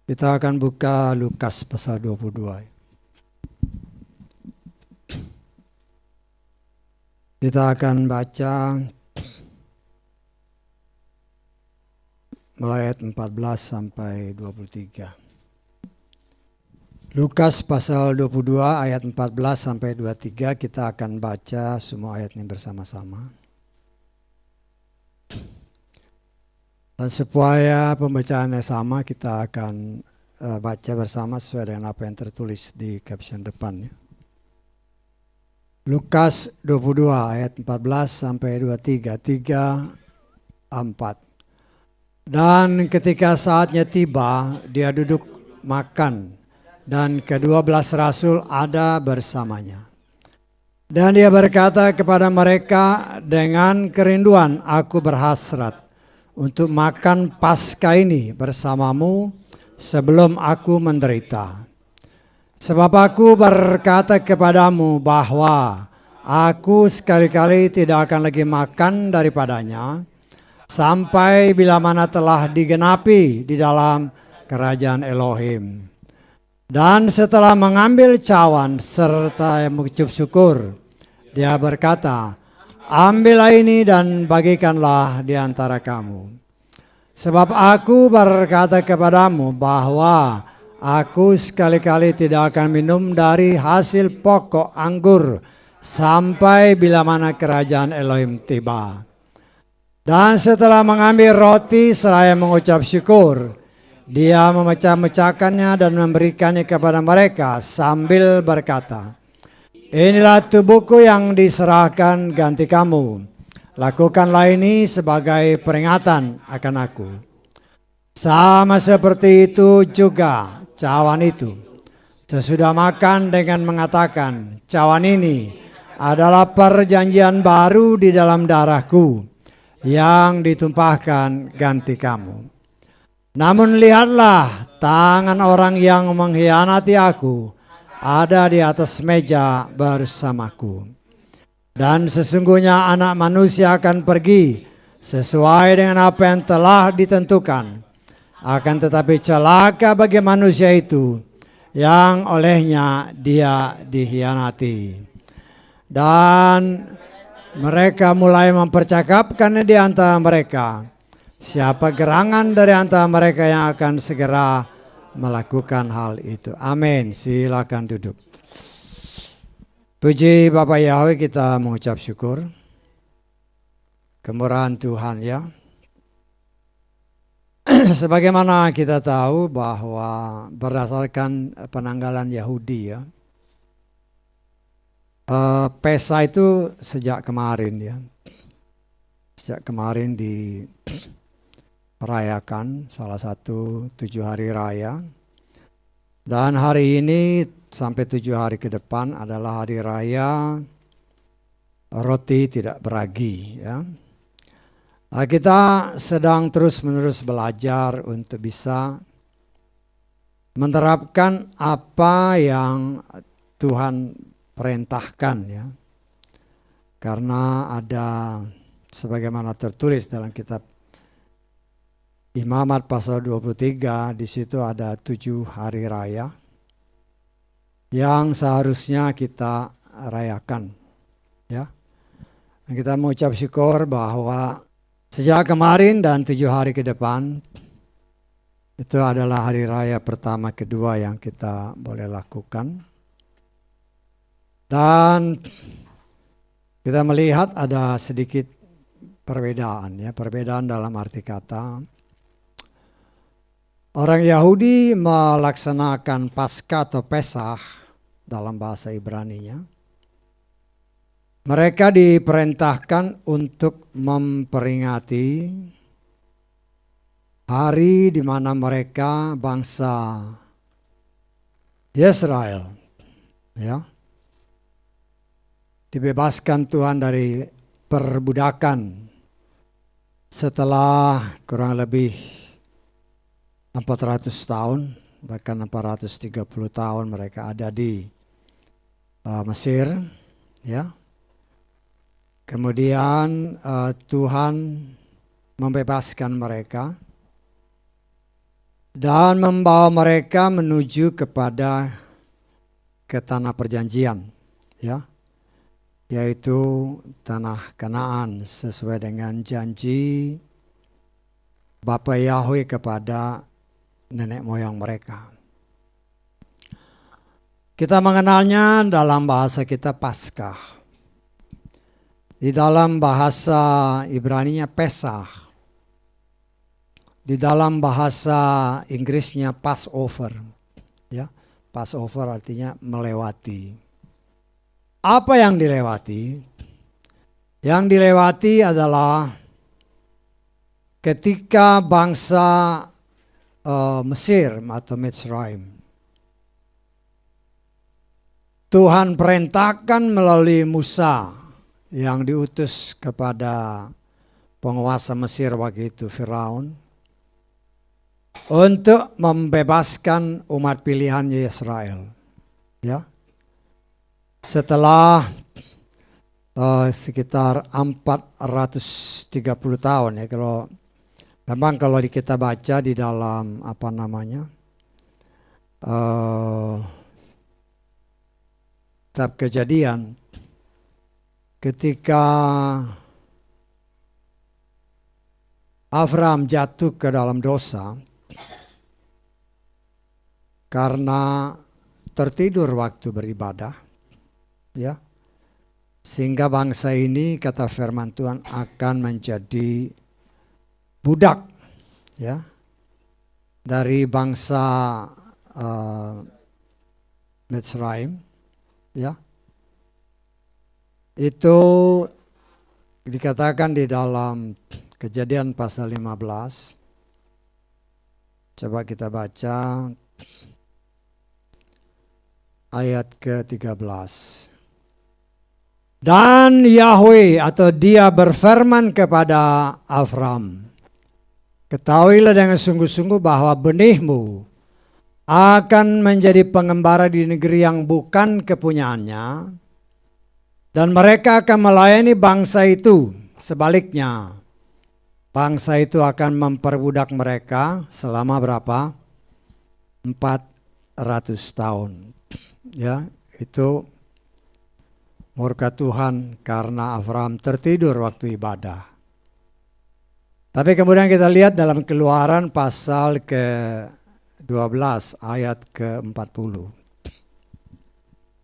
Kita akan buka Lukas pasal 22. Kita akan baca mulai ayat 14 sampai 23. Lukas pasal 22 ayat 14 sampai 23, kita akan baca semua ayat ini bersama-sama. Dan supaya pembacaannya sama, kita akan baca bersama sesuai dengan apa yang tertulis di caption depannya. Lukas 22 ayat 14 sampai 23, 3, 4. Dan ketika saatnya tiba, dia duduk makan, dan ke-12 rasul ada bersamanya. Dan dia berkata kepada mereka, dengan kerinduan aku berhasrat untuk makan Paskah ini bersamamu sebelum aku menderita. Sebab aku berkata kepadamu bahwa aku sekali-kali tidak akan lagi makan daripadanya sampai bila mana telah digenapi di dalam kerajaan Elohim. Dan setelah mengambil cawan serta mengucap syukur, dia berkata, ambillah ini dan bagikanlah di antara kamu. Sebab aku berkata kepadamu bahwa aku sekali-kali tidak akan minum dari hasil pokok anggur sampai bila mana kerajaan Elohim tiba. Dan setelah mengambil roti seraya mengucap syukur, dia memecah-mecahkannya dan memberikannya kepada mereka sambil berkata, inilah tubuhku yang diserahkan ganti kamu. Lakukanlah ini sebagai peringatan akan aku. Sama seperti itu juga cawan itu. Sesudah makan dengan mengatakan, cawan ini adalah perjanjian baru di dalam darahku yang ditumpahkan ganti kamu. Namun lihatlah, tangan orang yang mengkhianati aku ada di atas meja bersamaku. Dan sesungguhnya anak manusia akan pergi sesuai dengan apa yang telah ditentukan. Akan tetapi celaka bagi manusia itu yang olehnya dia dikhianati. Dan mereka mulai mempercakapkan di antara mereka, siapa gerangan dari antara mereka yang akan segera melakukan hal itu. Amin. Silakan duduk. Puji Bapak Yahweh, kita mengucap syukur. Kemurahan Tuhan ya. Sebagaimana kita tahu bahwa berdasarkan penanggalan Yahudi ya, Pesa itu sejak kemarin ya. Sejak kemarin dirayakan salah satu 7 hari raya. Dan hari ini sampai 7 hari ke depan adalah hari raya roti tidak beragi ya. Nah, kita sedang terus-menerus belajar untuk bisa menerapkan apa yang Tuhan perintahkan ya. Karena ada sebagaimana tertulis dalam kitab Imamat pasal 23, di situ ada 7 hari raya yang seharusnya kita rayakan ya. Kita mengucap syukur bahwa sejak kemarin dan 7 hari ke depan itu adalah hari raya pertama kedua yang kita boleh lakukan. Dan kita melihat ada sedikit perbedaan ya, perbedaan dalam arti kata. Orang Yahudi melaksanakan Paskah atau Pesah dalam bahasa Ibrani-nya. Mereka diperintahkan untuk memperingati hari di mana mereka bangsa Israel ya, dibebaskan Tuhan dari perbudakan setelah kurang lebih 400 tahun, bahkan 430 tahun mereka ada di Mesir ya. Kemudian Tuhan membebaskan mereka dan membawa mereka menuju kepada ke tanah perjanjian, ya, yaitu tanah Kanaan sesuai dengan janji Bapa Yahweh kepada nenek moyang mereka. Kita mengenalnya dalam bahasa kita Paskah. Di dalam bahasa Ibraninya Pesach. Di dalam bahasa Inggrisnya Passover. Ya, Passover artinya melewati. Apa yang dilewati? Yang dilewati adalah ketika bangsa Mesir atau Mitzrayim, Tuhan perintahkan melalui Musa yang diutus kepada penguasa Mesir waktu itu, Firaun, untuk membebaskan umat pilihannya Israel. Ya. Setelah sekitar 430 tahun ya, kalau kita baca di dalam kitab Kejadian, ketika Abraham jatuh ke dalam dosa karena tertidur waktu beribadah, ya, sehingga bangsa ini, kata firman Tuhan, akan menjadi budak, ya, dari bangsa Mitzrayim, ya. Itu dikatakan di dalam Kejadian pasal 15. Coba kita baca ayat ke-13. Dan Yahweh atau Dia berfirman kepada Abraham, ketahuilah dengan sungguh-sungguh bahwa benihmu akan menjadi pengembara di negeri yang bukan kepunyaannya, dan mereka akan melayani bangsa itu. Sebaliknya, bangsa itu akan memperbudak mereka selama berapa? 400 tahun. Ya, itu murka Tuhan karena Abraham tertidur waktu ibadah. Tapi kemudian kita lihat dalam Keluaran pasal ke-12 ayat ke-40.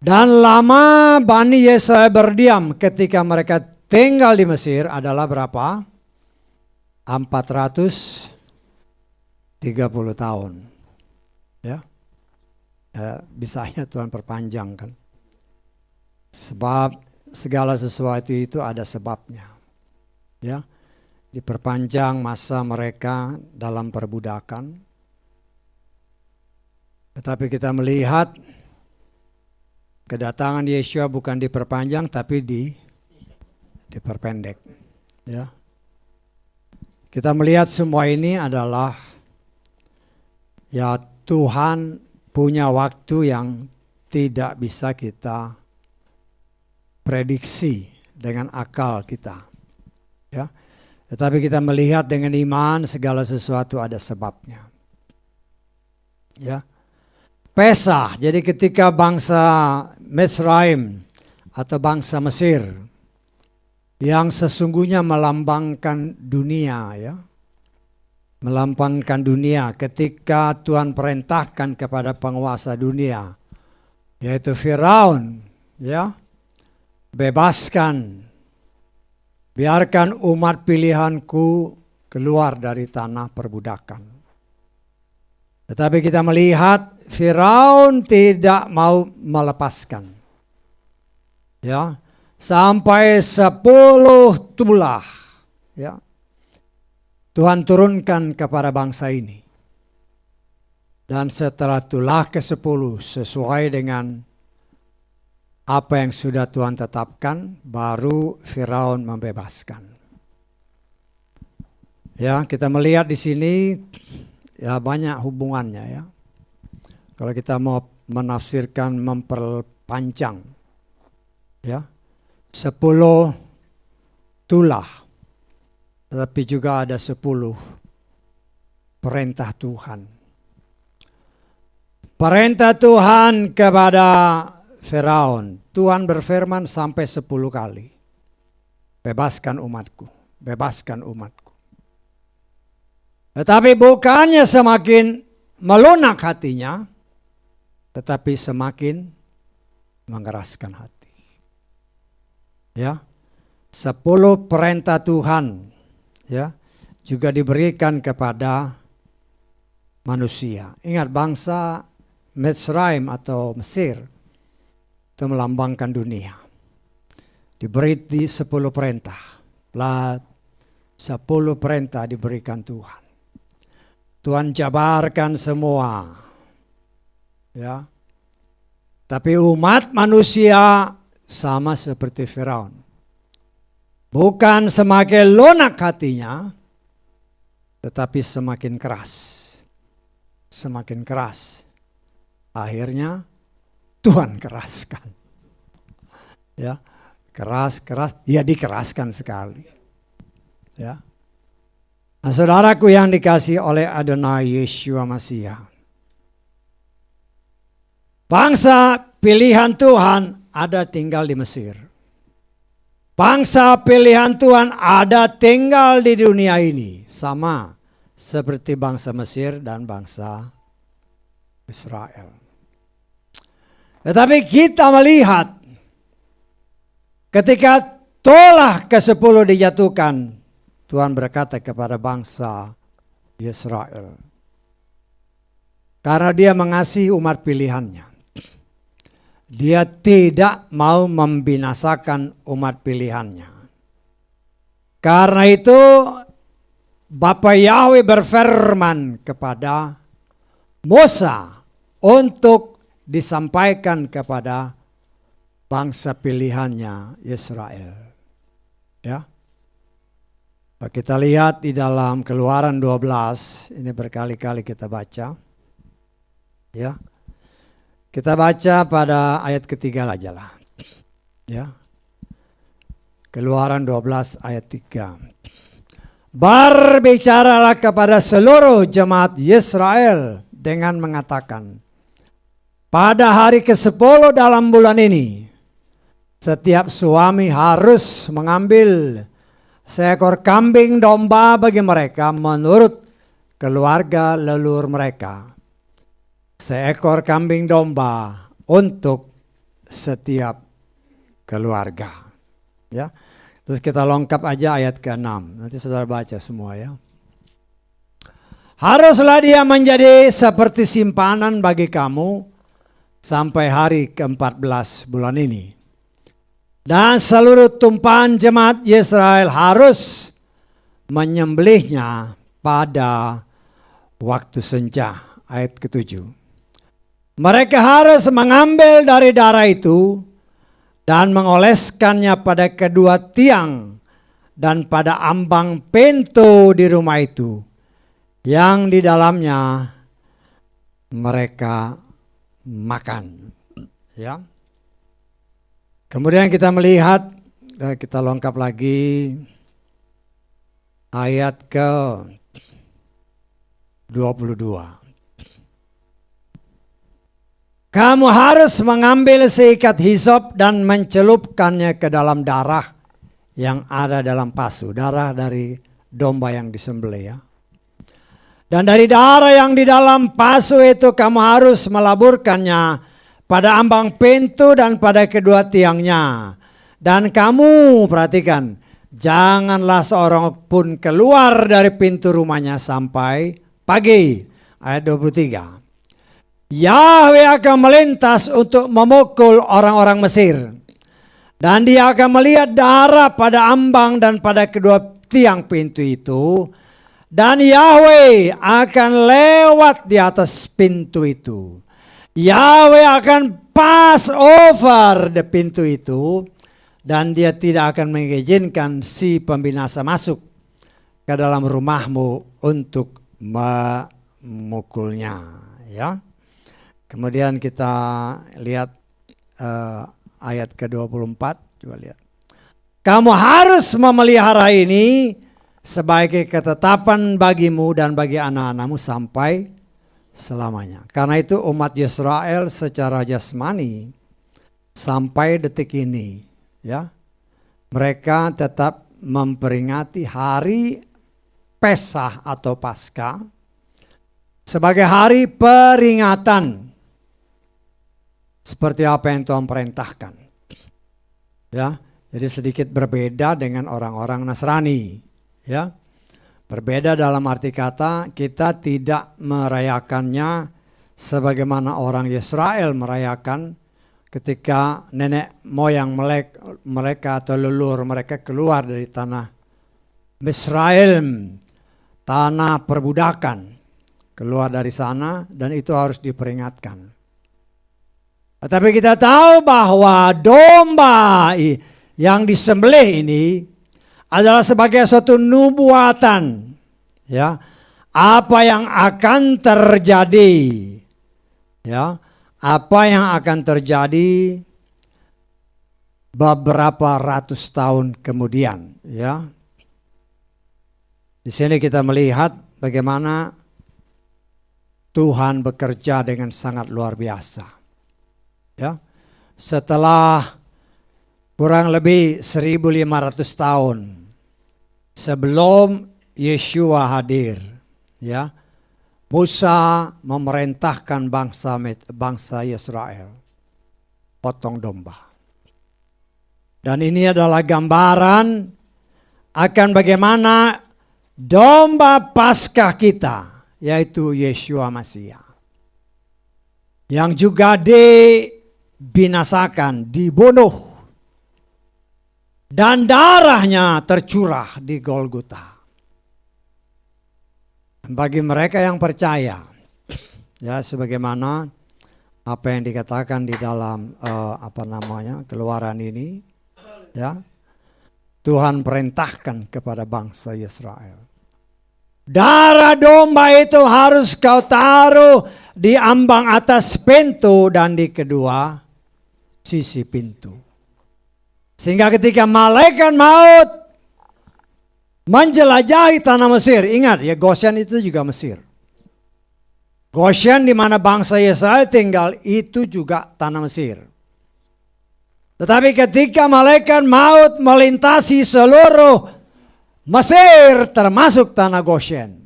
Dan lama Bani Yesaya berdiam ketika mereka tinggal di Mesir adalah berapa? 430 tahun. Ya. Bisanya Tuhan perpanjang kan. Sebab segala sesuatu itu ada sebabnya. Ya. Diperpanjang masa mereka dalam perbudakan. Tetapi kita melihat kedatangan Yeshua bukan diperpanjang tapi diperpendek. Ya. Kita melihat semua ini adalah ya Tuhan punya waktu yang tidak bisa kita prediksi dengan akal kita. Ya. Tetapi kita melihat dengan iman segala sesuatu ada sebabnya. Ya. Pesach, jadi ketika bangsa Mitzrayim atau bangsa Mesir yang sesungguhnya melambangkan dunia, ya, melambangkan dunia ketika Tuhan perintahkan kepada penguasa dunia, yaitu Firaun, ya, bebaskan, biarkan umat pilihanku keluar dari tanah perbudakan. Tetapi kita melihat Firaun tidak mau melepaskan. Ya, sampai 10 tulah, ya, Tuhan turunkan kepada bangsa ini. Dan setelah tulah ke-10 sesuai dengan apa yang sudah Tuhan tetapkan, baru Firaun membebaskan. Ya, kita melihat di sini ya banyak hubungannya, ya. Kalau kita mau menafsirkan memperpanjang, ya, 10 tulah tetapi juga ada 10 perintah Tuhan. Perintah Tuhan kepada Firaun. Tuhan berfirman sampai 10 kali. Bebaskan umatku, bebaskan umatku. Tetapi bukannya semakin melunak hatinya, tetapi semakin mengeraskan hati. Ya, 10 perintah Tuhan ya juga diberikan kepada manusia. Ingat, bangsa Mitzrayim atau Mesir itu melambangkan dunia. Diberi 10 perintah. 10 perintah diberikan Tuhan. Tuhan jabarkan semua. Ya. Tapi umat manusia sama seperti Firaun. Bukan semakin lunak hatinya, tetapi semakin keras. Semakin keras. Akhirnya Tuhan keraskan. Ya. Keras, ya dikeraskan sekali. Ya. Nah, saudaraku yang dikasihi oleh Adonai Yeshua Mashiach. Bangsa pilihan Tuhan ada tinggal di Mesir. Bangsa pilihan Tuhan ada tinggal di dunia ini. Sama seperti bangsa Mesir dan bangsa Israel. Tetapi kita melihat ketika tolah ke-10 dijatuhkan, Tuhan berkata kepada bangsa Israel, karena dia mengasihi umat pilihannya, dia tidak mau membinasakan umat pilihannya. Karena itu Bapa Yahweh berfirman kepada Musa untuk disampaikan kepada bangsa pilihannya Israel. Ya. Kita lihat di dalam Keluaran 12, ini berkali-kali kita baca. Ya. Kita baca pada ayat ketiga aja lah. Ya. Keluaran 12 ayat 3. Berbicaralah kepada seluruh jemaat Israel dengan mengatakan, pada hari ke-10 dalam bulan ini, setiap suami harus mengambil seekor kambing domba bagi mereka menurut keluarga leluhur mereka. Seekor kambing domba untuk setiap keluarga. Ya. Terus kita lengkap aja ayat ke-6. Nanti saudara baca semua ya. Haruslah dia menjadi seperti simpanan bagi kamu sampai hari ke-14 bulan ini. Dan seluruh tumpahan jemaat Israel harus menyembelihnya pada waktu senja. Ayat ke-7. Mereka harus mengambil dari darah itu dan mengoleskannya pada kedua tiang dan pada ambang pintu di rumah itu, yang di dalamnya mereka makan. Ya. Kemudian kita melihat, kita lengkap lagi ayat ke-22. Kamu harus mengambil seikat hisop dan mencelupkannya ke dalam darah yang ada dalam pasu. Darah dari domba yang disembelih ya. Dan dari darah yang di dalam pasu itu kamu harus melaburkannya pada ambang pintu dan pada kedua tiangnya. Dan kamu perhatikan, janganlah seorang pun keluar dari pintu rumahnya sampai pagi. Ayat 23. Yahweh akan melintas untuk memukul orang-orang Mesir. Dan dia akan melihat darah pada ambang dan pada kedua tiang pintu itu. Dan Yahweh akan lewat di atas pintu itu. Yahweh akan pass over the pintu itu. Dan dia tidak akan mengizinkan si pembinasa masuk ke dalam rumahmu untuk memukulnya. Ya. Kemudian kita lihat ayat ke-24. Coba lihat. Kamu harus memelihara ini sebagai ketetapan bagimu dan bagi anak-anakmu sampai selamanya. Karena itu umat Israel secara jasmani sampai detik ini, ya, mereka tetap memperingati hari Pesah atau Paskah sebagai hari peringatan seperti apa yang Tuhan perintahkan. Ya, jadi sedikit berbeda dengan orang-orang Nasrani, ya. Berbeda dalam arti kata kita tidak merayakannya sebagaimana orang Israel merayakan ketika nenek moyang mereka atau leluhur mereka keluar dari tanah Misraim, tanah perbudakan, keluar dari sana, dan itu harus diperingatkan. Tetapi kita tahu bahwa domba yang disembelih ini adalah sebagai suatu nubuatan, ya, apa yang akan terjadi, ya, apa yang akan terjadi beberapa ratus tahun kemudian, ya. Di sini kita melihat bagaimana Tuhan bekerja dengan sangat luar biasa. Ya. Setelah kurang lebih 1500 tahun sebelum Yeshua hadir, ya, Musa memerintahkan bangsa Israel potong domba. Dan ini adalah gambaran akan bagaimana domba Paskah kita, yaitu Yeshua Masiah, yang juga dibinasakan, dibunuh, dan darahnya tercurah di Golgota. Bagi mereka yang percaya, ya, sebagaimana apa yang dikatakan di dalam Keluaran ini, ya, Tuhan perintahkan kepada bangsa Israel, darah domba itu harus kau taruh di ambang atas pintu dan di kedua sisi pintu. Sehingga ketika malaikat maut menjelajahi tanah Mesir, ingat ya, Goshen itu juga Mesir. Goshen di mana bangsa Israel tinggal itu juga tanah Mesir. Tetapi ketika malaikat maut melintasi seluruh Mesir termasuk tanah Goshen,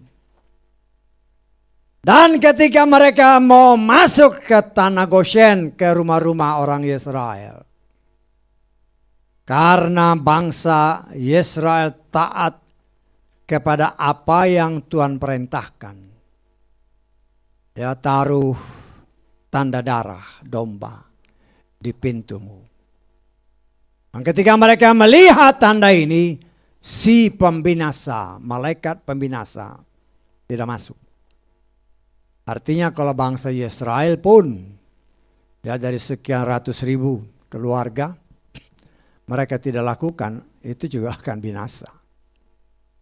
dan ketika mereka mau masuk ke tanah Goshen, ke rumah-rumah orang Israel, karena bangsa Israel taat kepada apa yang Tuhan perintahkan, ya, taruh tanda darah domba di pintumu. Dan ketika mereka melihat tanda ini, si pembinasa, malaikat pembinasa tidak masuk. Artinya kalau bangsa Israel pun, ya, dari sekian ratus ribu keluarga, mereka tidak lakukan, itu juga akan binasa.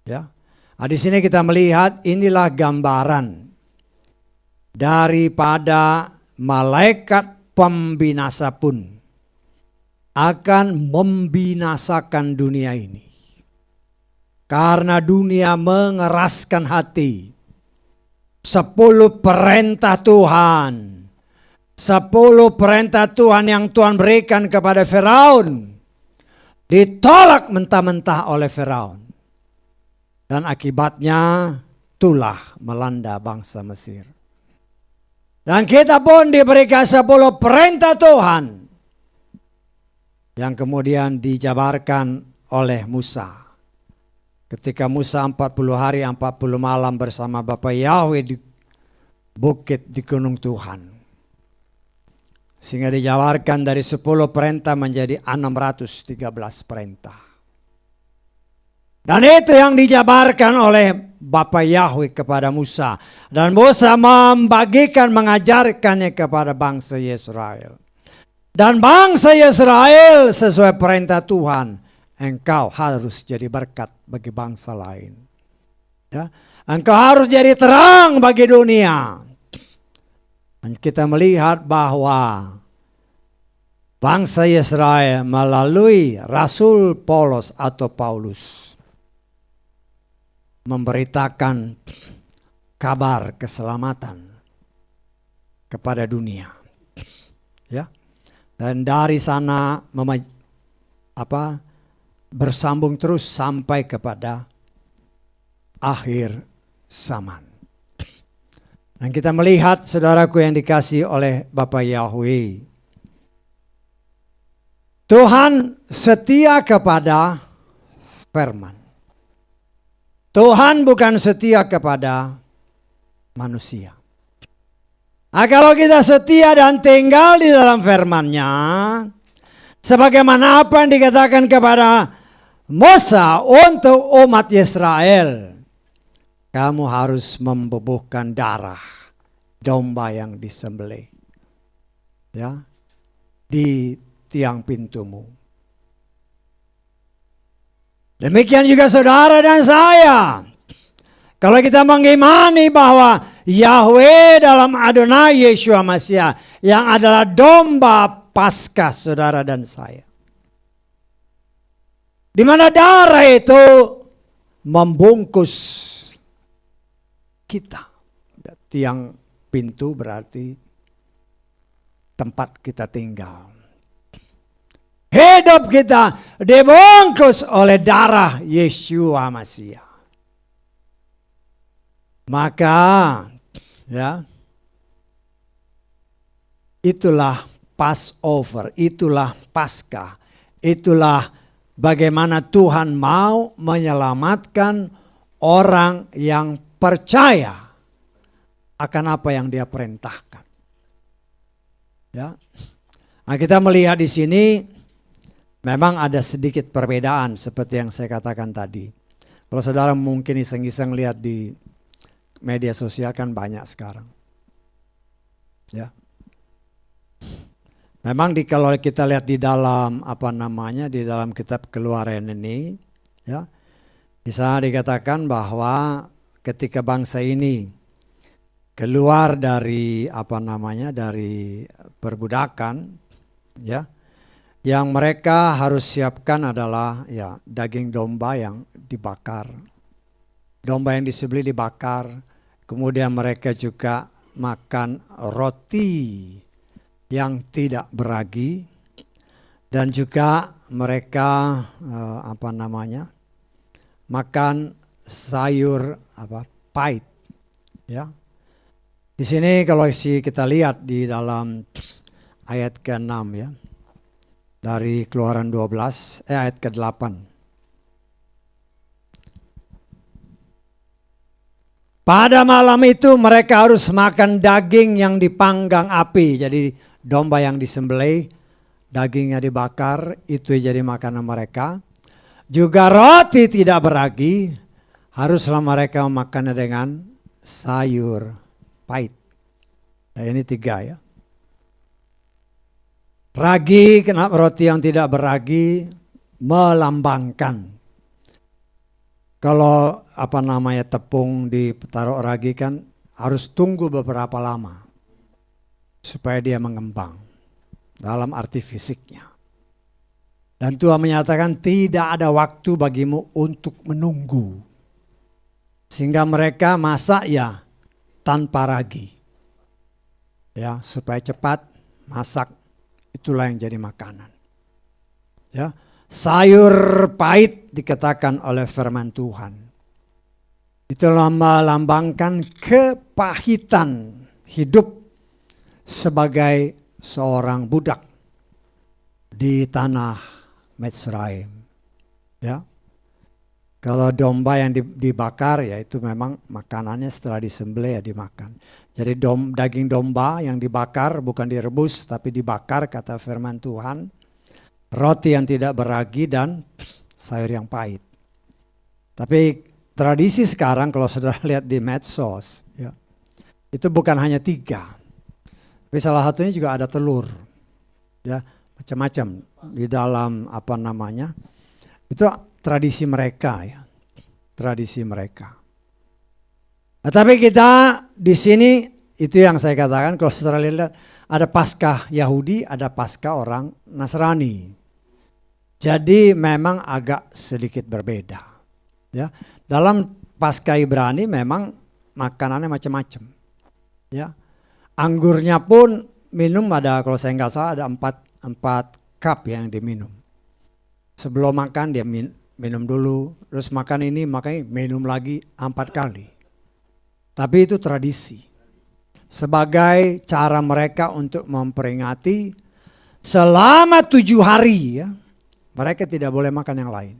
Ya. Nah, di sini kita melihat inilah gambaran daripada malaikat pembinasa pun akan membinasakan dunia ini. Karena dunia mengeraskan hati. 10 perintah Tuhan. 10 perintah Tuhan yang Tuhan berikan kepada Firaun ditolak mentah-mentah oleh Firaun. Dan akibatnya tulah melanda bangsa Mesir. Dan kita pun diberikan 10 perintah Tuhan yang kemudian dijabarkan oleh Musa. Ketika Musa 40 hari 40 malam bersama Bapa Yahweh di bukit di gunung Tuhan. Sehingga dijabarkan dari 10 perintah menjadi 613 perintah. Dan itu yang dijabarkan oleh Bapa Yahweh kepada Musa. Dan Musa mengajarkannya kepada bangsa Israel. Dan bangsa Israel sesuai perintah Tuhan, engkau harus jadi berkat bagi bangsa lain. Ya. Engkau harus jadi terang bagi dunia. Dan kita melihat bahwa bangsa Israel melalui Rasul Paulus memberitakan kabar keselamatan kepada dunia. Ya. Dan dari sana bersambung terus sampai kepada akhir zaman. Dan kita melihat, saudaraku yang dikasihi oleh Bapa Yahweh, Tuhan setia kepada firman. Tuhan bukan setia kepada manusia. Nah, kalau kita setia dan tinggal di dalam firman-Nya, sebagaimana apa yang dikatakan kepada Musa untuk umat Israel, kamu harus membubuhkan darah domba yang disembelih, ya, di tiang pintumu. Demikian juga saudara dan saya. Kalau kita mengimani bahwa Yahweh dalam Adonai Yeshua Masiah yang adalah domba Paskah saudara dan saya, di mana darah itu membungkus kita. Tiang pintu berarti tempat kita tinggal. Hidup kita dibungkus oleh darah Yeshua Masiah. Maka ya, itulah Passover, itulah Paskah, itulah bagaimana Tuhan mau menyelamatkan orang yang percaya akan apa yang Dia perintahkan. Ya. Nah, kita melihat di sini memang ada sedikit perbedaan seperti yang saya katakan tadi. Kalau saudara mungkin iseng-iseng lihat di media sosial kan banyak sekarang. Ya. Memang kalau kita lihat di dalam di dalam kitab Keluaran ini, ya, bisa dikatakan bahwa ketika bangsa ini keluar dari dari perbudakan, ya, yang mereka harus siapkan adalah ya daging domba yang dibakar, domba yang disembelih dibakar, kemudian mereka juga makan roti yang tidak beragi, dan juga mereka makan sayur pahit, ya. Di sini kalau kita lihat di dalam ayat ke-6 ya, dari Keluaran 12 ayat ke-8. Pada malam itu mereka harus makan daging yang dipanggang api. Jadi domba yang disembelih, dagingnya dibakar, itu jadi makanan mereka. Juga roti tidak beragi, haruslah mereka memakannya dengan sayur pahit. Nah, ini 3 ya. Ragi, kenapa roti yang tidak beragi? Melambangkan. Kalau tepung ditaruh ragi kan harus tunggu beberapa lama supaya dia mengembang dalam arti fisiknya. Dan Tuhan menyatakan tidak ada waktu bagimu untuk menunggu. Sehingga mereka masak ya tanpa ragi. Ya, supaya cepat masak, itulah yang jadi makanan. Ya. Sayur pahit dikatakan oleh firman Tuhan. Itulah melambangkan kepahitan hidup sebagai seorang budak di tanah Mitsraim. Ya. Kalau domba yang dibakar ya itu memang makanannya setelah disembelih ya dimakan. Jadi daging domba yang dibakar bukan direbus tapi dibakar kata firman Tuhan. Roti yang tidak beragi dan sayur yang pahit. Tapi tradisi sekarang kalau saudara lihat di medsos, ya, itu bukan hanya 3. Tapi salah satunya juga ada telur. Ya, macam-macam di dalam itu tradisi mereka ya. Tradisi mereka. Nah, tapi kita di sini itu yang saya katakan kalau saudara lihat ada Paskah Yahudi, ada Paskah orang Nasrani. Jadi memang agak sedikit berbeda. Ya, dalam Paskah Ibrani memang makanannya macam-macam. Ya, anggurnya pun minum ada, kalau saya nggak salah ada 4 cup yang diminum. Sebelum makan dia minum dulu, terus makan ini makanya minum lagi 4 kali. Tapi itu tradisi. Sebagai cara mereka untuk memperingati selama 7 hari ya, mereka tidak boleh makan yang lain.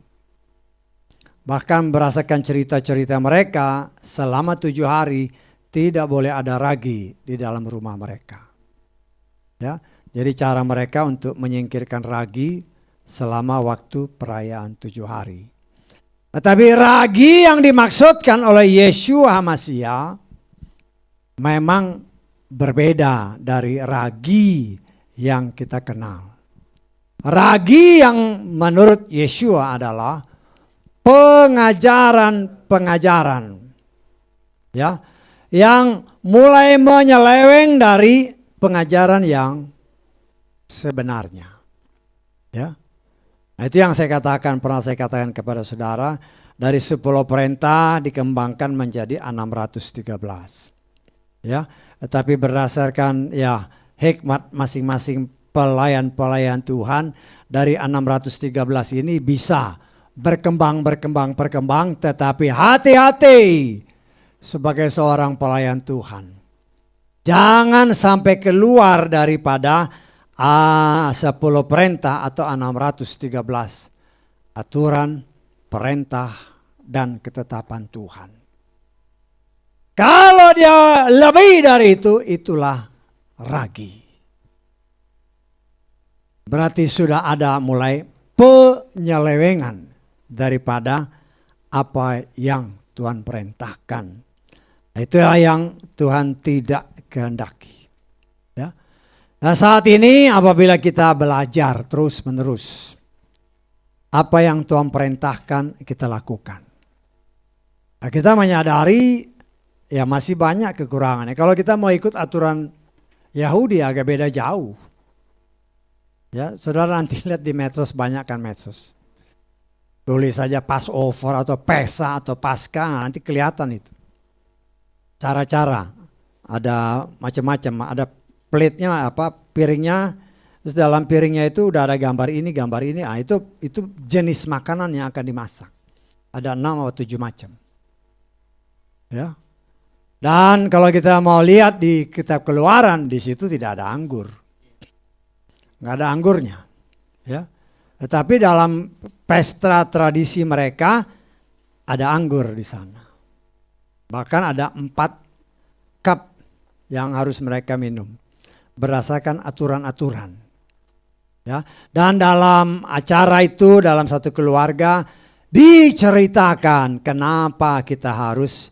Bahkan berdasarkan cerita-cerita mereka, selama 7 hari tidak boleh ada ragi di dalam rumah mereka. Ya, jadi cara mereka untuk menyingkirkan ragi selama waktu perayaan 7 hari. Tetapi ragi yang dimaksudkan oleh Yeshua HaMashiach memang berbeda dari ragi yang kita kenal. Ragi yang menurut Yeshua adalah pengajaran-pengajaran ya, yang mulai menyeleweng dari pengajaran yang sebenarnya. Ya. Nah, itu yang pernah saya katakan kepada saudara, dari 10 perintah dikembangkan menjadi 613. Ya, tetapi berdasarkan ya hikmat masing-masing pelayan-pelayan Tuhan, dari 613 ini bisa berkembang, tetapi hati-hati sebagai seorang pelayan Tuhan. Jangan sampai keluar daripada 10 perintah atau 613 aturan, perintah, dan ketetapan Tuhan. Kalau dia lebih dari itu, itulah ragi. Berarti sudah ada mulai penyelewengan daripada apa yang Tuhan perintahkan. Itulah yang Tuhan tidak kehendaki. Ya. Nah, saat ini apabila kita belajar terus-menerus, apa yang Tuhan perintahkan kita lakukan. Nah, kita menyadari ya masih banyak kekurangannya. Kalau kita mau ikut aturan Yahudi agak beda jauh. Ya, saudara nanti lihat di medsos, banyak kan medsos. Tulis saja Passover atau Pesa atau Paskah, nanti kelihatan itu. Cara-cara, ada macam-macam, ada plate-nya piringnya, terus dalam piringnya itu udah ada gambar ini, ah itu jenis makanan yang akan dimasak. Ada 6 atau 7 macam. Ya. Dan kalau kita mau lihat di kitab Keluaran, di situ tidak ada anggur. Nggak ada anggurnya. Ya. Tetapi dalam pesta tradisi mereka ada anggur di sana. Bahkan ada 4 cup yang harus mereka minum berdasarkan aturan-aturan. Ya, dan dalam acara itu, dalam satu keluarga diceritakan kenapa kita harus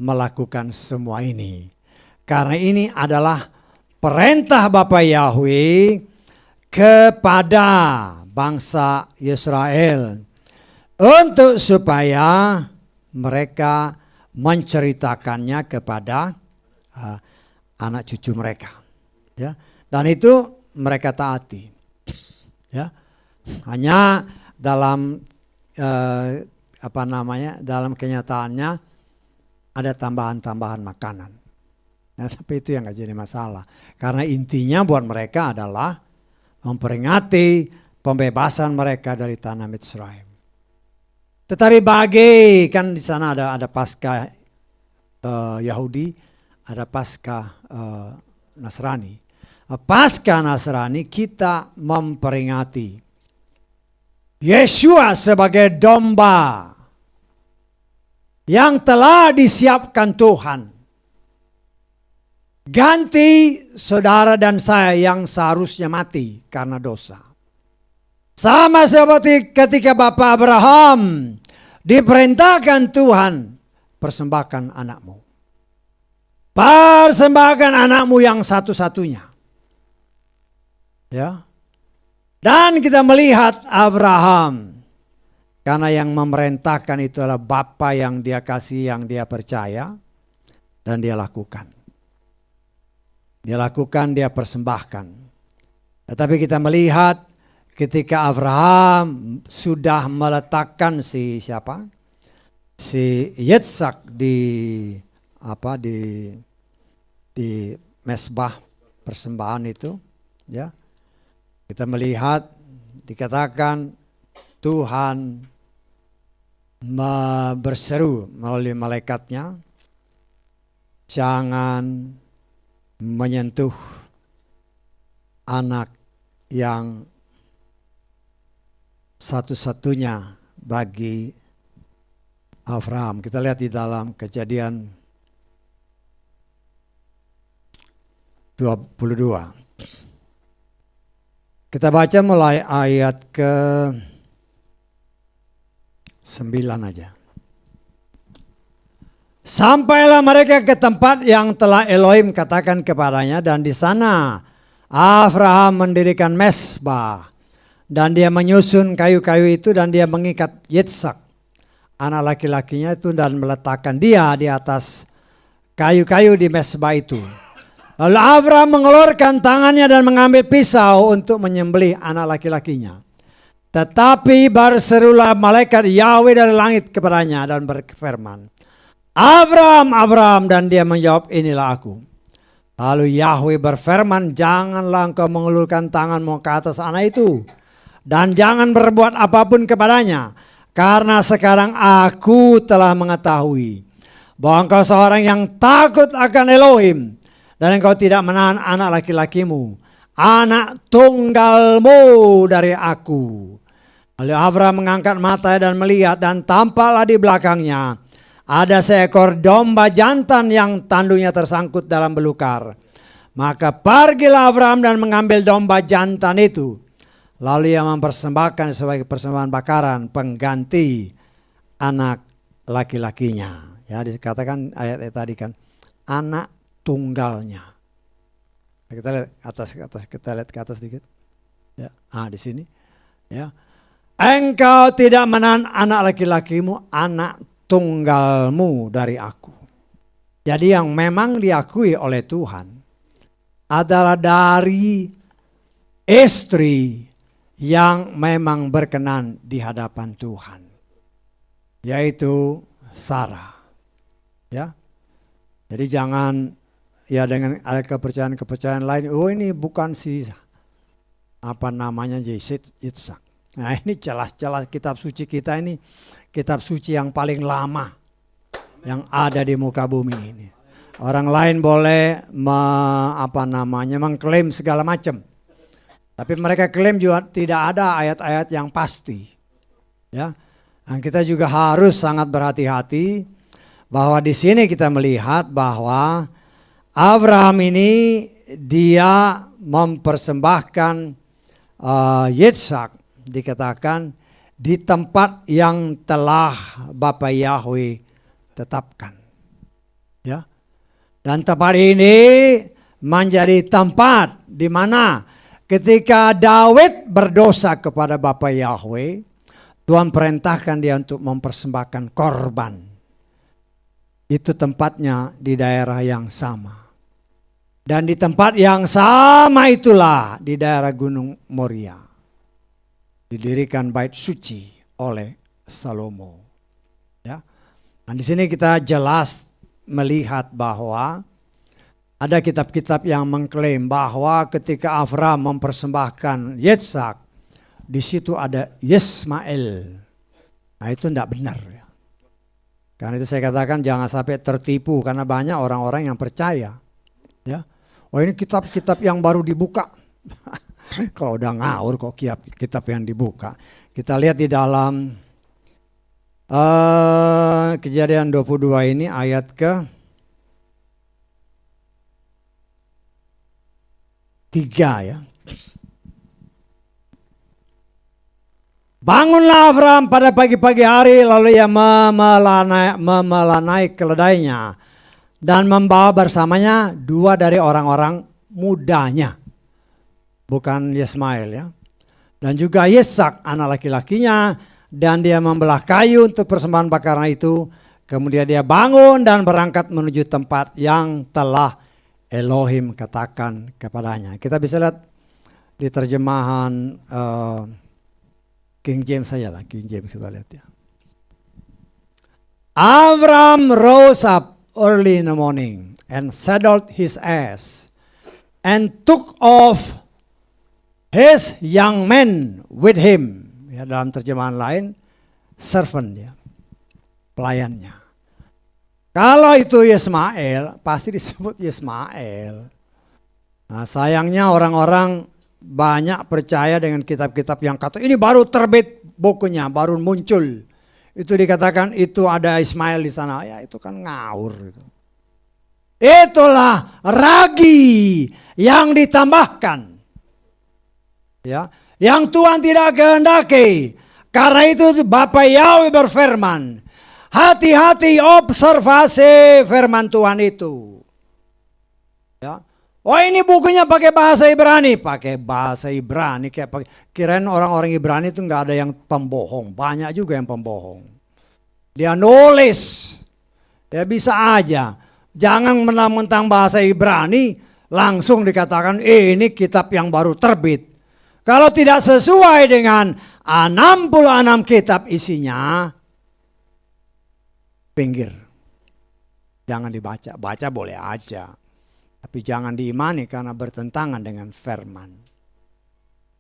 melakukan semua ini. Karena ini adalah perintah Bapa Yahweh kepada bangsa Israel untuk supaya mereka menceritakannya kepada anak cucu mereka, ya, dan itu mereka taati, ya. Hanya dalam dalam kenyataannya ada tambahan-tambahan makanan, ya, tapi itu yang nggak jadi masalah karena intinya buat mereka adalah memperingati pembebasan mereka dari tanah Mitzrayim. Tetapi kan di sana ada Paskah Yahudi, ada Paskah Nasrani. Paskah Nasrani kita memperingati Yeshua sebagai domba yang telah disiapkan Tuhan. Ganti saudara dan saya yang seharusnya mati karena dosa. Sama seperti ketika Bapak Abraham diperintahkan Tuhan, persembahkan anakmu. Persembahkan anakmu yang satu-satunya. Ya. Dan kita melihat Abraham, karena yang memerintahkan itu adalah Bapa yang dia kasih, yang dia percaya, dan dia lakukan. Dia lakukan, dia persembahkan. Tetapi kita melihat ketika Abraham sudah meletakkan si si Yitzhak di di mesbah persembahan itu, ya. Kita melihat dikatakan Tuhan berseru melalui malaikatnya, jangan menyentuh anak yang satu-satunya bagi Abraham. Kita lihat di dalam Kejadian 22. Kita baca mulai ayat ke 9 aja. Sampailah mereka ke tempat yang telah Elohim katakan kepadanya, dan di sana Abraham mendirikan mesbah, dan dia menyusun kayu-kayu itu, dan dia mengikat Yitzhak anak laki-lakinya itu, dan meletakkan dia di atas kayu-kayu di mesbah itu. Lalu Abraham mengeluarkan tangannya dan mengambil pisau untuk menyembelih anak laki-lakinya. Tetapi berserulah malaikat Yahweh dari langit kepadanya dan berfirman, Abraham, Abraham, dan dia menjawab, inilah aku. Lalu Yahweh berfirman, janganlah engkau mengulurkan tanganmu ke atas anak itu, dan jangan berbuat apapun kepadanya, karena sekarang aku telah mengetahui bahwa engkau seorang yang takut akan Elohim, dan engkau tidak menahan anak laki-lakimu, anak tunggalmu dari aku. Lalu Abraham mengangkat matanya dan melihat, dan tampaklah di belakangnya ada seekor domba jantan yang tanduknya tersangkut dalam belukar. Maka pergilah Abraham dan mengambil domba jantan itu. Lalu ia mempersembahkan sebagai persembahan bakaran pengganti anak laki-lakinya. Ya, dikatakan ayat tadi kan, anak tunggalnya. Kita lihat kita lihat ke atas sedikit. Ya, di sini. Ya. Engkau tidak menahan anak laki-lakimu, anak tunggalmu dari aku. Jadi yang memang diakui oleh Tuhan adalah dari istri yang memang berkenan di hadapan Tuhan, yaitu Sarah. Ya. Jadi jangan ya dengan ada kepercayaan lain, oh ini bukan si Yitzhak. Nah ini jelas-jelas kitab suci kita ini kitab suci yang paling lama yang ada di muka bumi ini. Orang lain boleh mengklaim segala macam, tapi mereka klaim juga tidak ada ayat-ayat yang pasti. Ya, dan kita juga harus sangat berhati-hati bahwa di sini kita melihat bahwa Abraham ini dia mempersembahkan Yitzhak, dikatakan di tempat yang telah Bapa Yahweh tetapkan. Ya. Dan tempat ini menjadi tempat di mana ketika Daud berdosa kepada Bapa Yahweh, Tuhan perintahkan dia untuk mempersembahkan korban. Itu tempatnya di daerah yang sama. Dan di tempat yang sama itulah di daerah Gunung Moria didirikan bait suci oleh Salomo. Ya. Dan di sini kita jelas melihat bahwa ada kitab-kitab yang mengklaim bahwa ketika Abraham mempersembahkan Yitzhak, di situ ada Yismael. Nah itu tidak benar. Ya. Karena itu saya katakan jangan sampai tertipu, karena banyak orang-orang yang percaya. Ya, oh ini kitab-kitab yang baru dibuka. Kalau udah ngawur kok kitab yang dibuka. Kita lihat di dalam Kejadian 22 ini ayat ke 3 ya. Bangunlah Abraham pada pagi-pagi hari, lalu ia memelanai keledainya dan membawa bersamanya 2 dari orang-orang mudanya, bukan Yismael ya, dan juga Yitzhak anak laki-lakinya, dan dia membelah kayu untuk persembahan bakaran itu. Kemudian dia bangun dan berangkat menuju tempat yang telah Elohim katakan kepadanya. Kita bisa lihat di terjemahan King James saja lah, King James kita lihat ya. Abram rose up early in the morning and saddled his ass and took off his young men with him. Ya, dalam terjemahan lain, servant ya, pelayannya. Kalau itu Yismael, pasti disebut Yismael. Nah, sayangnya orang-orang banyak percaya dengan kitab-kitab yang kata ini baru terbit bukunya, baru muncul. Itu dikatakan itu ada Ismail di sana. Ya itu kan ngawur. Itulah ragi yang ditambahkan. Ya, yang Tuhan tidak kehendaki. Karena itu Bapa Yahweh berfirman, hati-hati observasi firman Tuhan itu. Ya. Oh ini bukunya pakai bahasa Ibrani, kirain orang-orang Ibrani itu nggak ada yang pembohong, banyak juga yang pembohong. Dia nulis, ya bisa aja, jangan mentang-mentang bahasa Ibrani langsung dikatakan ini kitab yang baru terbit. Kalau tidak sesuai dengan 66 kitab isinya, pinggir, jangan dibaca, baca boleh aja. Tapi jangan diimani karena bertentangan dengan firman.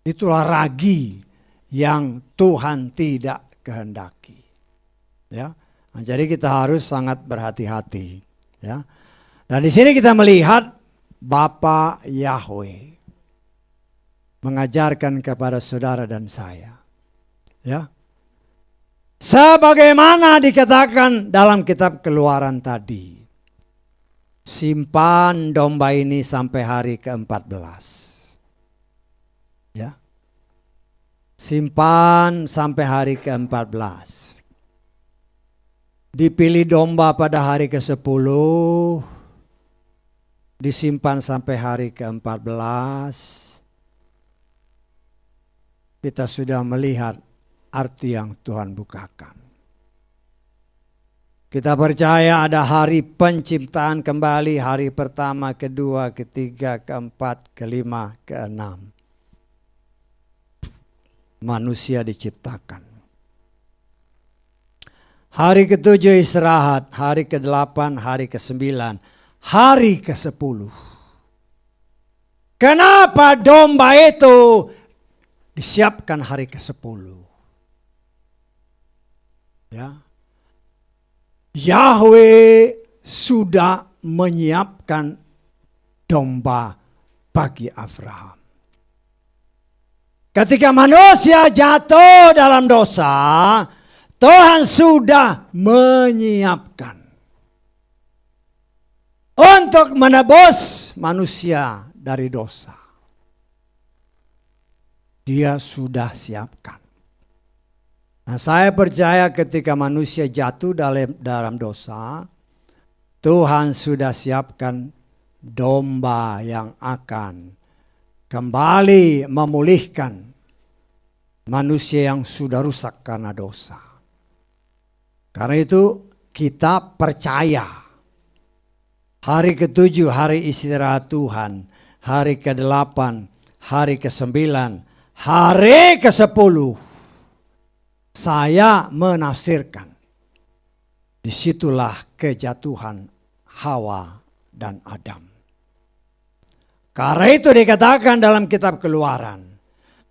Itulah ragi yang Tuhan tidak kehendaki. Ya, nah, jadi kita harus sangat berhati-hati. Ya, dan di sini kita melihat Bapa Yahweh mengajarkan kepada saudara dan saya. Ya, sebagaimana dikatakan dalam kitab Keluaran tadi. Simpan domba ini sampai hari ke-14. Ya. Simpan sampai hari ke-14. Dipilih domba pada hari ke-10. Disimpan sampai hari ke-14. Kita sudah melihat arti yang Tuhan bukakan. Kita percaya ada hari penciptaan kembali, hari pertama, kedua, ketiga, keempat, kelima, keenam. Manusia diciptakan. Hari ke-7 istirahat, hari ke-8, hari ke-9, hari ke-10. Kenapa domba itu disiapkan hari ke-10? Ya. Yahweh sudah menyiapkan domba bagi Abraham. Ketika manusia jatuh dalam dosa, Tuhan sudah menyiapkan untuk menebus manusia dari dosa. Dia sudah siapkan. Nah, saya percaya ketika manusia jatuh dalam dosa, Tuhan sudah siapkan domba yang akan kembali memulihkan manusia yang sudah rusak karena dosa. Karena itu kita percaya hari ke-7 hari istirahat Tuhan, hari ke-8, hari ke-9, hari ke-10. Saya menafsirkan disitulah kejatuhan Hawa dan Adam. Karena itu dikatakan dalam kitab Keluaran,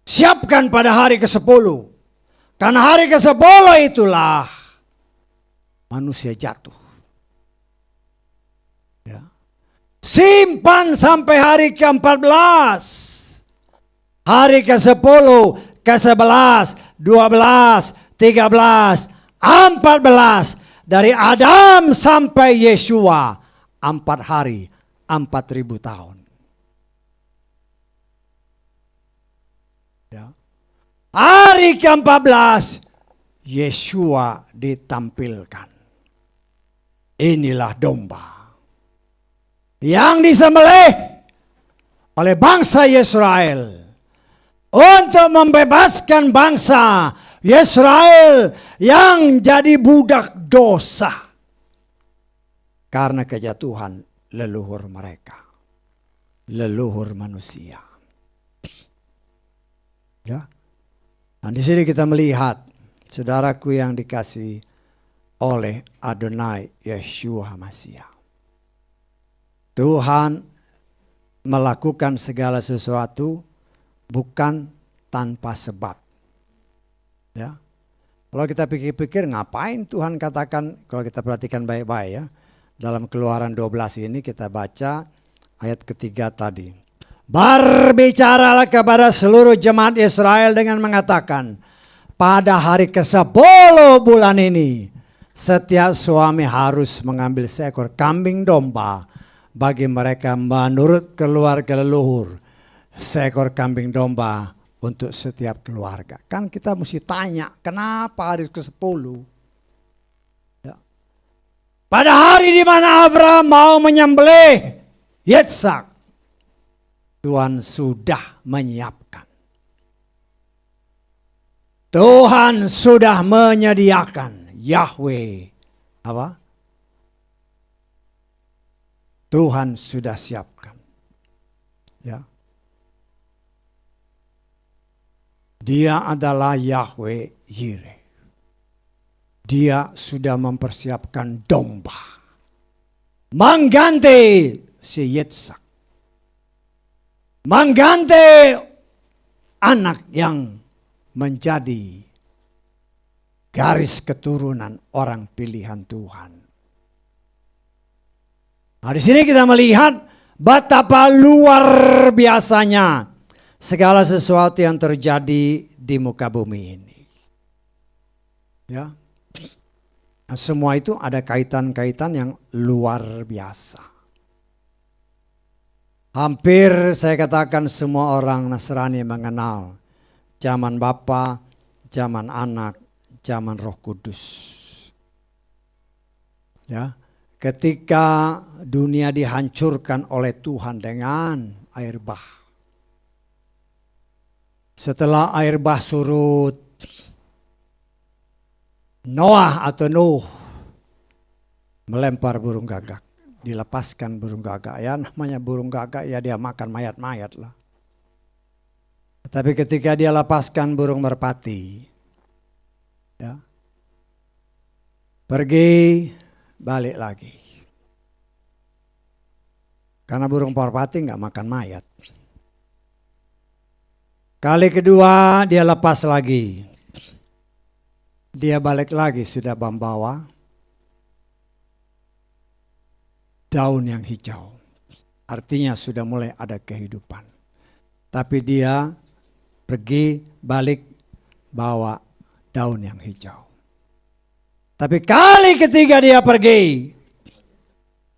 siapkan pada hari ke-10. Karena hari ke-10 itulah manusia jatuh. Ya. Simpan sampai hari ke-14. Hari ke-10, ke-11, 12, 13, 14. Dari Adam sampai Yeshua 4 hari, 4.000 tahun. Ya. Hari ke-14 Yeshua ditampilkan. Inilah domba yang disembelih oleh bangsa Israel untuk membebaskan bangsa Israel yang jadi budak dosa karena kejatuhan leluhur mereka, leluhur manusia. Ya. Nah, di sini kita melihat, saudaraku yang dikasihi oleh Adonai Yeshua Mashiach. Tuhan melakukan segala sesuatu bukan tanpa sebab. Ya. Kalau kita pikir-pikir ngapain Tuhan katakan, kalau kita perhatikan baik-baik ya. Dalam Keluaran 12 ini kita baca ayat ketiga tadi. Berbicaralah kepada seluruh jemaat Israel dengan mengatakan, pada hari ke-10 bulan ini, setiap suami harus mengambil seekor kambing domba bagi mereka menurut keluarga leluhur. Seekor kambing domba untuk setiap keluarga. Kan kita mesti tanya, kenapa hari ke-10? Ya. Pada hari di mana Abraham mau menyembelih Yitzhak, Tuhan sudah menyiapkan. Tuhan sudah menyediakan. Yahweh apa? Tuhan sudah siapkan. Ya. Dia adalah Yahweh Yireh. Dia sudah mempersiapkan domba mengganti si Yitzhak. Mengganti anak yang menjadi garis keturunan orang pilihan Tuhan. Nah, di sini kita melihat betapa luar biasanya segala sesuatu yang terjadi di muka bumi ini. Ya. Nah, semua itu ada kaitan-kaitan yang luar biasa. Hampir saya katakan semua orang Nasrani mengenal zaman Bapa, zaman Anak, zaman Roh Kudus. Ya, ketika dunia dihancurkan oleh Tuhan dengan air bah. Setelah air bah surut, Noah atau Nuh melempar burung gagak. Dilepaskan burung gagak. Ya namanya burung gagak ya dia makan mayat-mayat lah. Tapi ketika dia lepaskan burung merpati, ya, pergi balik lagi. Karena burung merpati nggak makan mayat. Kali kedua dia lepas lagi. Dia balik lagi sudah membawa daun yang hijau. Artinya sudah mulai ada kehidupan. Tapi dia pergi balik bawa daun yang hijau. Tapi kali ketiga dia pergi,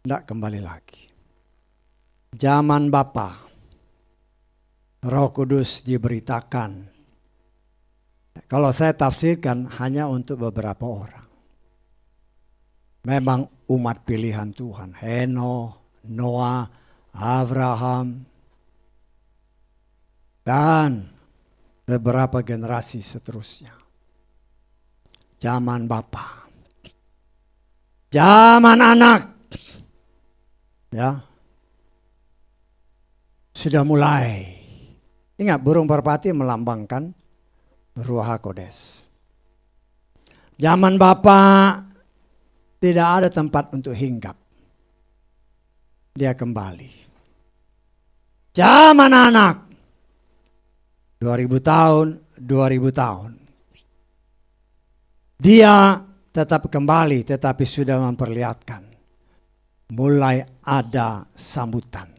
tidak kembali lagi. Zaman Bapa, Roh Kudus diberitakan. Kalau saya tafsirkan hanya untuk beberapa orang. Memang umat pilihan Tuhan. Henoh, Noah, Abraham, dan beberapa generasi seterusnya. Zaman Bapa. Zaman Anak. Ya. Sudah mulai. Ingat burung merpati melambangkan Ruach HaKodes. Zaman Bapa tidak ada tempat untuk hinggap. Dia kembali. Zaman Anak 2000 tahun, 2000 tahun. Dia tetap kembali tetapi sudah memperlihatkan mulai ada sambutan.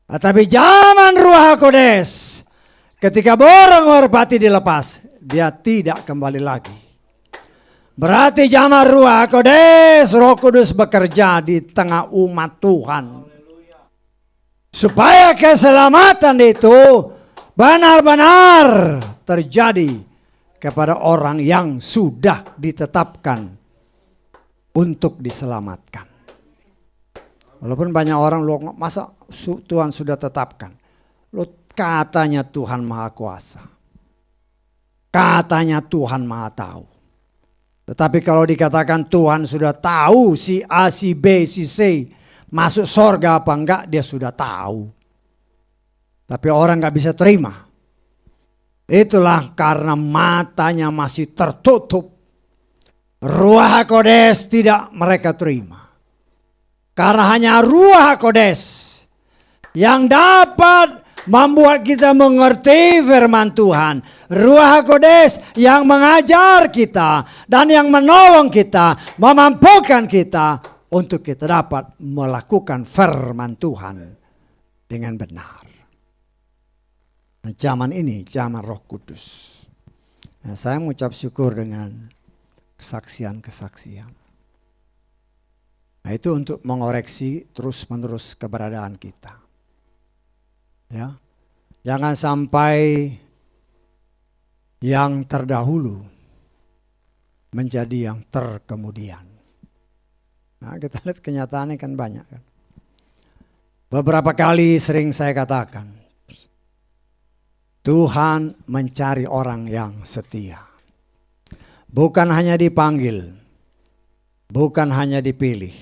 Tetapi zaman Ruach HaKodes, ketika burung merpati dilepas, dia tidak kembali lagi. Berarti zaman Ruach HaKodes, Roh Kudus bekerja di tengah umat Tuhan. Supaya keselamatan itu benar-benar terjadi kepada orang yang sudah ditetapkan untuk diselamatkan. Walaupun banyak orang lu masa Tuhan sudah tetapkan. Lu katanya Tuhan Maha Kuasa. Katanya Tuhan Maha Tahu. Tetapi kalau dikatakan Tuhan sudah tahu si A, si B, si C masuk sorga apa enggak, dia sudah tahu. Tapi orang enggak bisa terima. Itulah karena matanya masih tertutup. Ruach HaKodes tidak mereka terima. Karena hanya Ruach HaKodes yang dapat membuat kita mengerti firman Tuhan. Ruach HaKodes yang mengajar kita dan yang menolong kita, memampukan kita untuk kita dapat melakukan firman Tuhan dengan benar. Nah, zaman ini zaman Roh Kudus. Nah, saya mengucap syukur dengan kesaksian-kesaksian. Nah, itu untuk mengoreksi terus-menerus keberadaan kita. Ya. Jangan sampai yang terdahulu menjadi yang terkemudian. Nah, kita lihat kenyataannya kan banyak kan. Beberapa kali sering saya katakan, Tuhan mencari orang yang setia. Bukan hanya dipanggil, bukan hanya dipilih,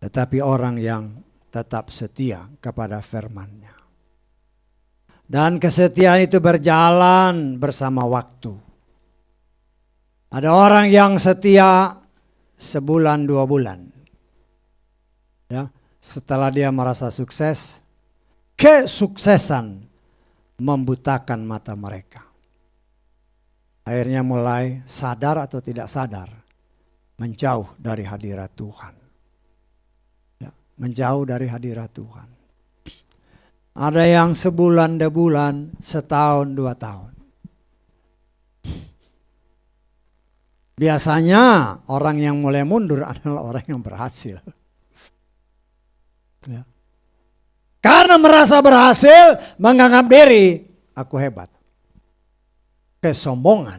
tetapi orang yang tetap setia kepada firman-Nya. Dan kesetiaan itu berjalan bersama waktu. Ada orang yang setia sebulan 2 bulan. Ya, setelah dia merasa sukses, kesuksesan membutakan mata mereka. Akhirnya mulai sadar atau tidak sadar menjauh dari hadirat Tuhan. Ya, menjauh dari hadirat Tuhan. Ada yang sebulan 2 bulan, setahun 2 tahun. Biasanya orang yang mulai mundur adalah orang yang berhasil. Ya. Karena merasa berhasil, menganggap diri, aku hebat. Kesombongan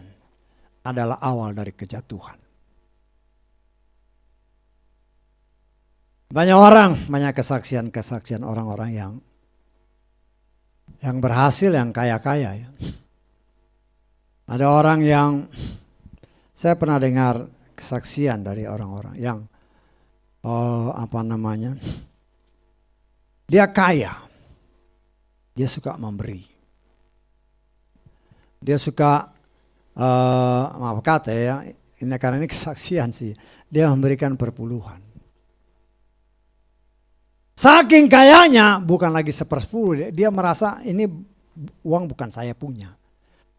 adalah awal dari kejatuhan. Banyak orang, banyak kesaksian-kesaksian orang-orang yang berhasil, yang kaya-kaya. Ya. Ada orang yang, saya pernah dengar kesaksian dari orang-orang yang, dia kaya, dia suka memberi. Dia suka, maaf kata ya, ini karena ini kesaksian sih, dia memberikan perpuluhan. Saking kayanya, bukan lagi 1/10, dia merasa ini uang bukan saya punya.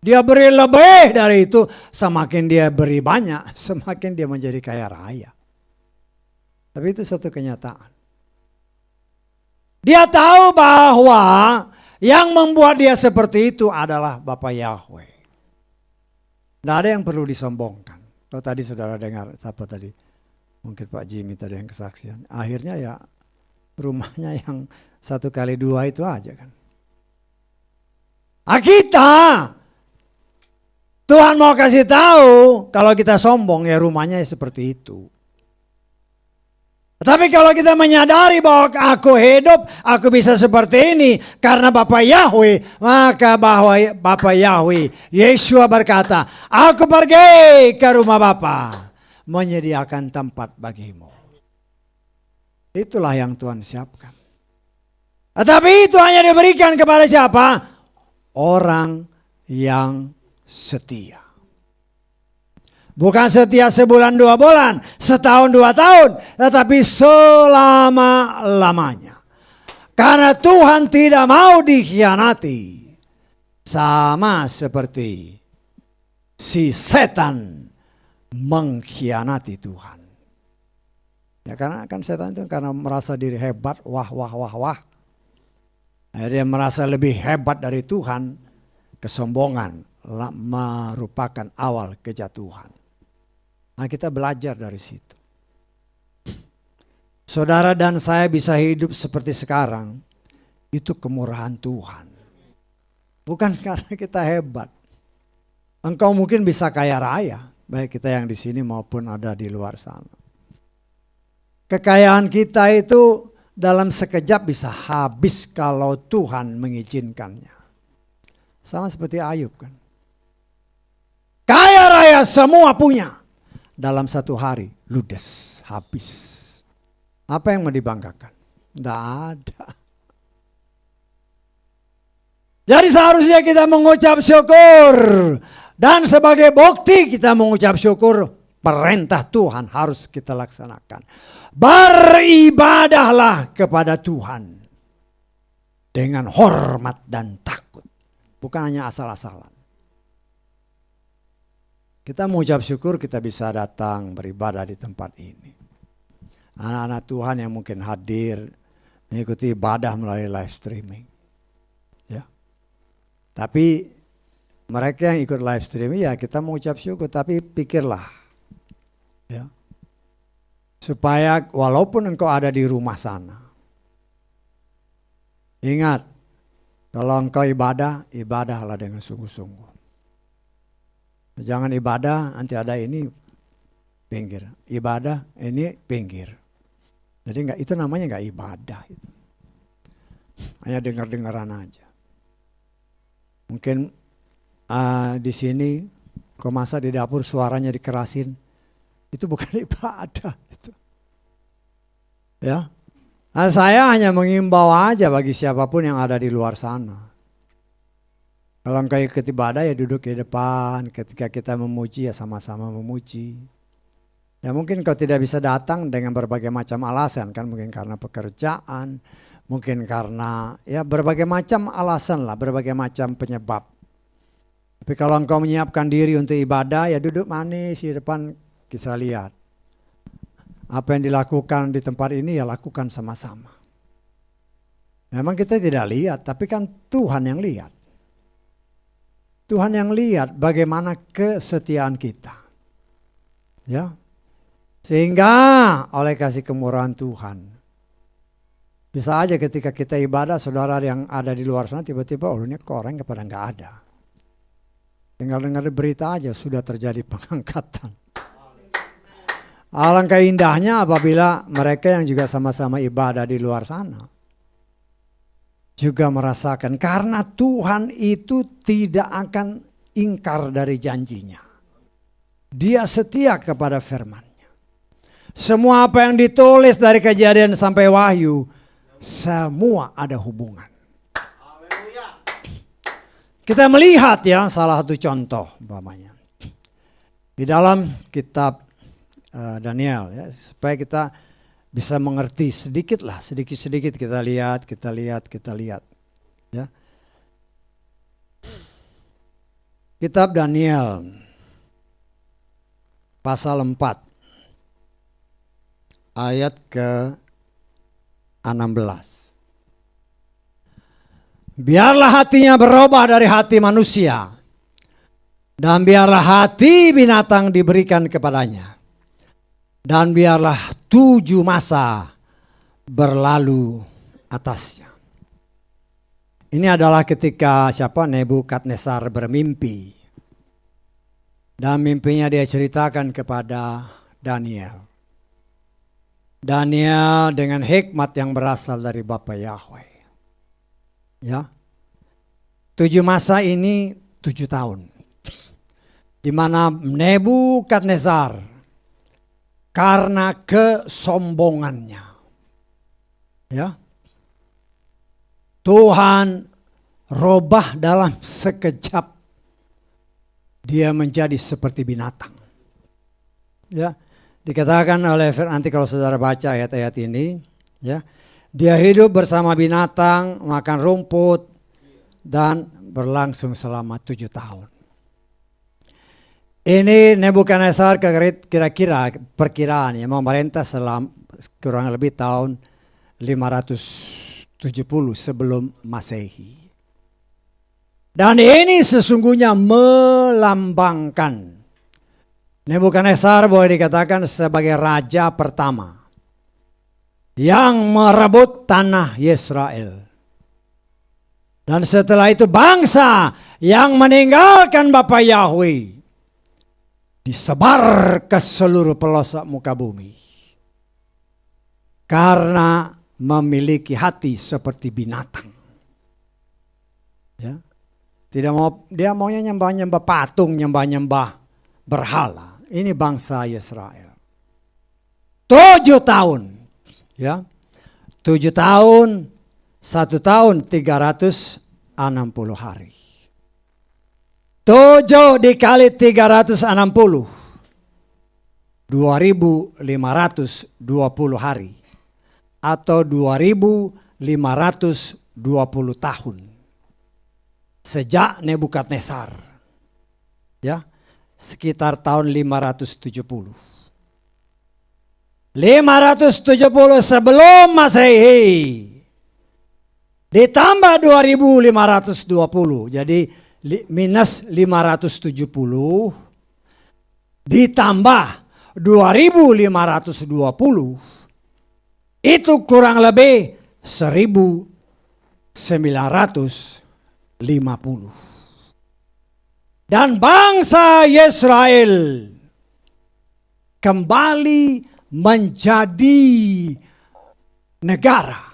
Dia beri lebih dari itu, semakin dia beri banyak, semakin dia menjadi kaya raya. Tapi itu suatu kenyataan. Dia tahu bahwa yang membuat dia seperti itu adalah Bapa Yahweh. Tidak ada yang perlu disombongkan. Kalau tadi saudara dengar, siapa tadi? Mungkin Pak Jimmy tadi yang kesaksian. Akhirnya ya rumahnya yang 1x2 itu aja kan. Kita, Tuhan mau kasih tahu kalau kita sombong ya rumahnya seperti itu. Tapi kalau kita menyadari bahwa aku hidup, aku bisa seperti ini karena Bapa Yahweh, maka bahwa Bapa Yahweh, Yeshua berkata, aku pergi ke rumah Bapa, menyediakan tempat bagimu. Itulah yang Tuhan siapkan. Tapi itu hanya diberikan kepada siapa? Orang yang setia. Bukan setia sebulan 2 bulan, setahun 2 tahun, tetapi selama-lamanya. Karena Tuhan tidak mau dikhianati. Sama seperti si setan mengkhianati Tuhan. Ya karena kan setan itu karena merasa diri hebat, wah. Dia merasa lebih hebat dari Tuhan, kesombongan merupakan awal kejatuhan. Nah kita belajar dari situ. Saudara dan saya bisa hidup seperti sekarang, itu kemurahan Tuhan. Bukan karena kita hebat. Engkau mungkin bisa kaya raya, baik kita yang di sini maupun ada di luar sana. Kekayaan kita itu dalam sekejap bisa habis kalau Tuhan mengizinkannya. Sama seperti Ayub kan. Kaya raya semua punya. Dalam 1 hari ludes, habis. Apa yang mau dibanggakan? Tidak ada. Jadi seharusnya kita mengucap syukur. Dan sebagai bukti kita mengucap syukur, perintah Tuhan harus kita laksanakan. Beribadahlah kepada Tuhan dengan hormat dan takut. Bukan hanya asal-asalan. Kita mengucap syukur kita bisa datang beribadah di tempat ini. Anak-anak Tuhan yang mungkin hadir mengikuti ibadah melalui live streaming. Ya. Tapi mereka yang ikut live streaming ya kita mengucap syukur, tapi pikirlah. Ya. Supaya walaupun engkau ada di rumah sana. Ingat, kalau engkau ibadah, ibadahlah dengan sungguh-sungguh. Jangan ibadah, nanti ada ini pinggir. Ibadah, ini pinggir. Jadi itu namanya enggak ibadah. Hanya dengar-dengaran aja. Mungkin di sini, kau masak di dapur suaranya dikerasin, itu bukan ibadah. Itu. Ya, nah, saya hanya mengimbau aja bagi siapapun yang ada di luar sana. Kalau engkau ikut ibadah ya duduk di depan, ketika kita memuji ya sama-sama memuji. Ya mungkin kau tidak bisa datang dengan berbagai macam alasan, kan mungkin karena pekerjaan, mungkin karena ya berbagai macam alasan lah, berbagai macam penyebab. Tapi kalau engkau menyiapkan diri untuk ibadah, ya duduk manis di depan, kita lihat. Apa yang dilakukan di tempat ini ya lakukan sama-sama. Memang kita tidak lihat, tapi kan Tuhan yang lihat. Tuhan yang lihat bagaimana kesetiaan kita. Ya. Sehingga oleh kasih kemurahan Tuhan. Bisa aja ketika kita ibadah, saudara yang ada di luar sana tiba-tiba ini kok orang kepada nggak ada. Tinggal dengar berita aja sudah terjadi pengangkatan. Alangkah indahnya apabila mereka yang juga sama-sama ibadah di luar sana juga merasakan, karena Tuhan itu tidak akan ingkar dari janjinya. Dia setia kepada firman-Nya. Semua apa yang ditulis dari Kejadian sampai Wahyu, semua ada hubungan. Kita melihat ya salah satu contoh umpamanya di dalam kitab Daniel ya, supaya kita bisa mengerti sedikit-sedikit kita lihat ya. Kitab Daniel pasal 4 ayat ke-16. Biarlah hatinya berubah dari hati manusia, dan biarlah hati binatang diberikan kepadanya, dan biarlah 7 masa berlalu atasnya. Ini adalah ketika Nebukadnezar bermimpi, dan mimpinya dia ceritakan kepada Daniel. Daniel dengan hikmat yang berasal dari Bapa Yahweh. Ya, 7 masa ini 7 tahun, di mana Nebukadnezar karena kesombongannya, ya, Tuhan robah dalam sekejap, dia menjadi seperti binatang. Ya, dikatakan oleh nanti kalau saudara baca ayat-ayat ini, ya. Dia hidup bersama binatang, makan rumput, dan berlangsung selama 7 tahun. Ini Nebukadnezar kira-kira perkiraan yang memerintah selama kurang lebih tahun 570 sebelum Masehi. Dan ini sesungguhnya melambangkan Nebukadnezar boleh dikatakan sebagai raja pertama yang merebut tanah Yesrael. Dan setelah itu bangsa yang meninggalkan Bapa Yahweh disebar ke seluruh pelosok muka bumi. Karena memiliki hati seperti binatang. Ya. Dia maunya nyembah-nyembah patung, nyembah-nyembah berhala. Ini bangsa Yesrael. 7 tahun. Ya, 7 tahun, 1 tahun 360 hari. 7 dikali 360. 2.520 hari atau 2.520 tahun sejak Nebukadnezar, ya, sekitar tahun 570. 570 sebelum Masehi ditambah 2.520, jadi minus 570 ditambah 2.520 itu kurang lebih 1.950. Dan bangsa Israel kembali menjadi negara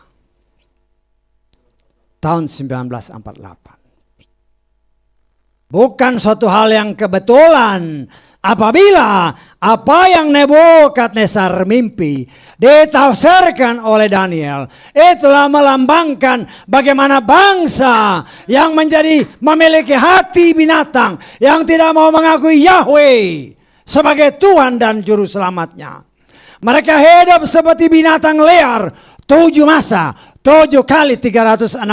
tahun 1948. Bukan suatu hal yang kebetulan apabila apa yang Nebukadnezar mimpi ditafsirkan oleh Daniel, itulah melambangkan bagaimana bangsa yang memiliki hati binatang, yang tidak mau mengakui Yahweh sebagai Tuhan dan Juru Selamatnya. Mereka hidup seperti binatang liar 7 masa, 7 kali 360,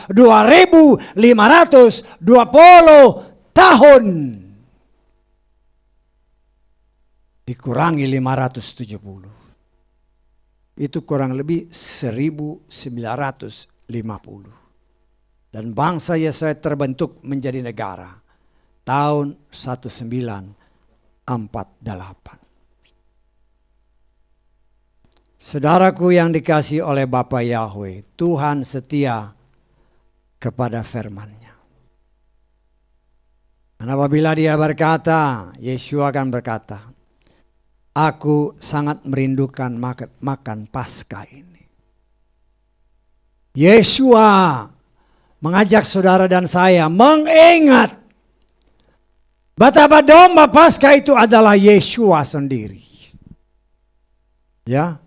2.520 tahun. Dikurangi 570. Itu kurang lebih 1.950. Dan bangsa Yesaya terbentuk menjadi negara tahun 1948. Saudaraku yang dikasihi oleh Bapa Yahweh, Tuhan setia kepada firman-Nya. Dan apabila Dia berkata, Yeshua akan berkata, aku sangat merindukan makan Paskah ini. Yeshua mengajak saudara dan saya mengingat betapa domba Paskah itu adalah Yeshua sendiri. Ya.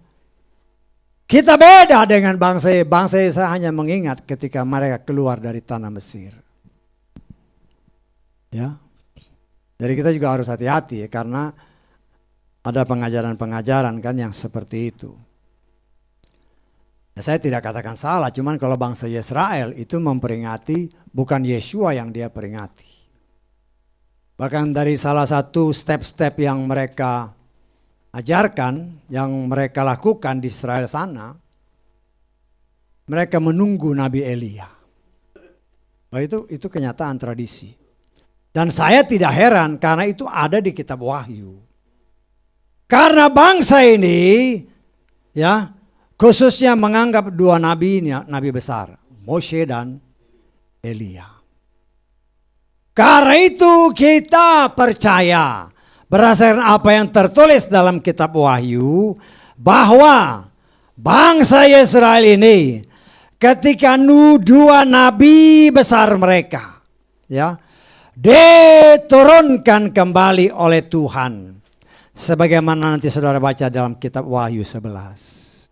Kita beda dengan bangsa Israel hanya mengingat ketika mereka keluar dari tanah Mesir. Ya. Jadi kita juga harus hati-hati ya, karena ada pengajaran-pengajaran kan yang seperti itu. Ya, saya tidak katakan salah, cuman kalau bangsa Israel itu memperingati bukan Yeshua yang dia peringati. Bahkan dari salah satu step-step yang mereka ajarkan, yang mereka lakukan di Israel sana, mereka menunggu Nabi Elia. Nah, itu kenyataan tradisi. Dan saya tidak heran karena itu ada di kitab Wahyu. Karena bangsa ini ya khususnya menganggap 2 nabi besar, Moshe dan Elia. Karena itu kita percaya berdasarkan apa yang tertulis dalam kitab Wahyu bahwa bangsa Israel ini ketika 2 nabi besar mereka ya diturunkan kembali oleh Tuhan sebagaimana nanti saudara baca dalam kitab Wahyu 11.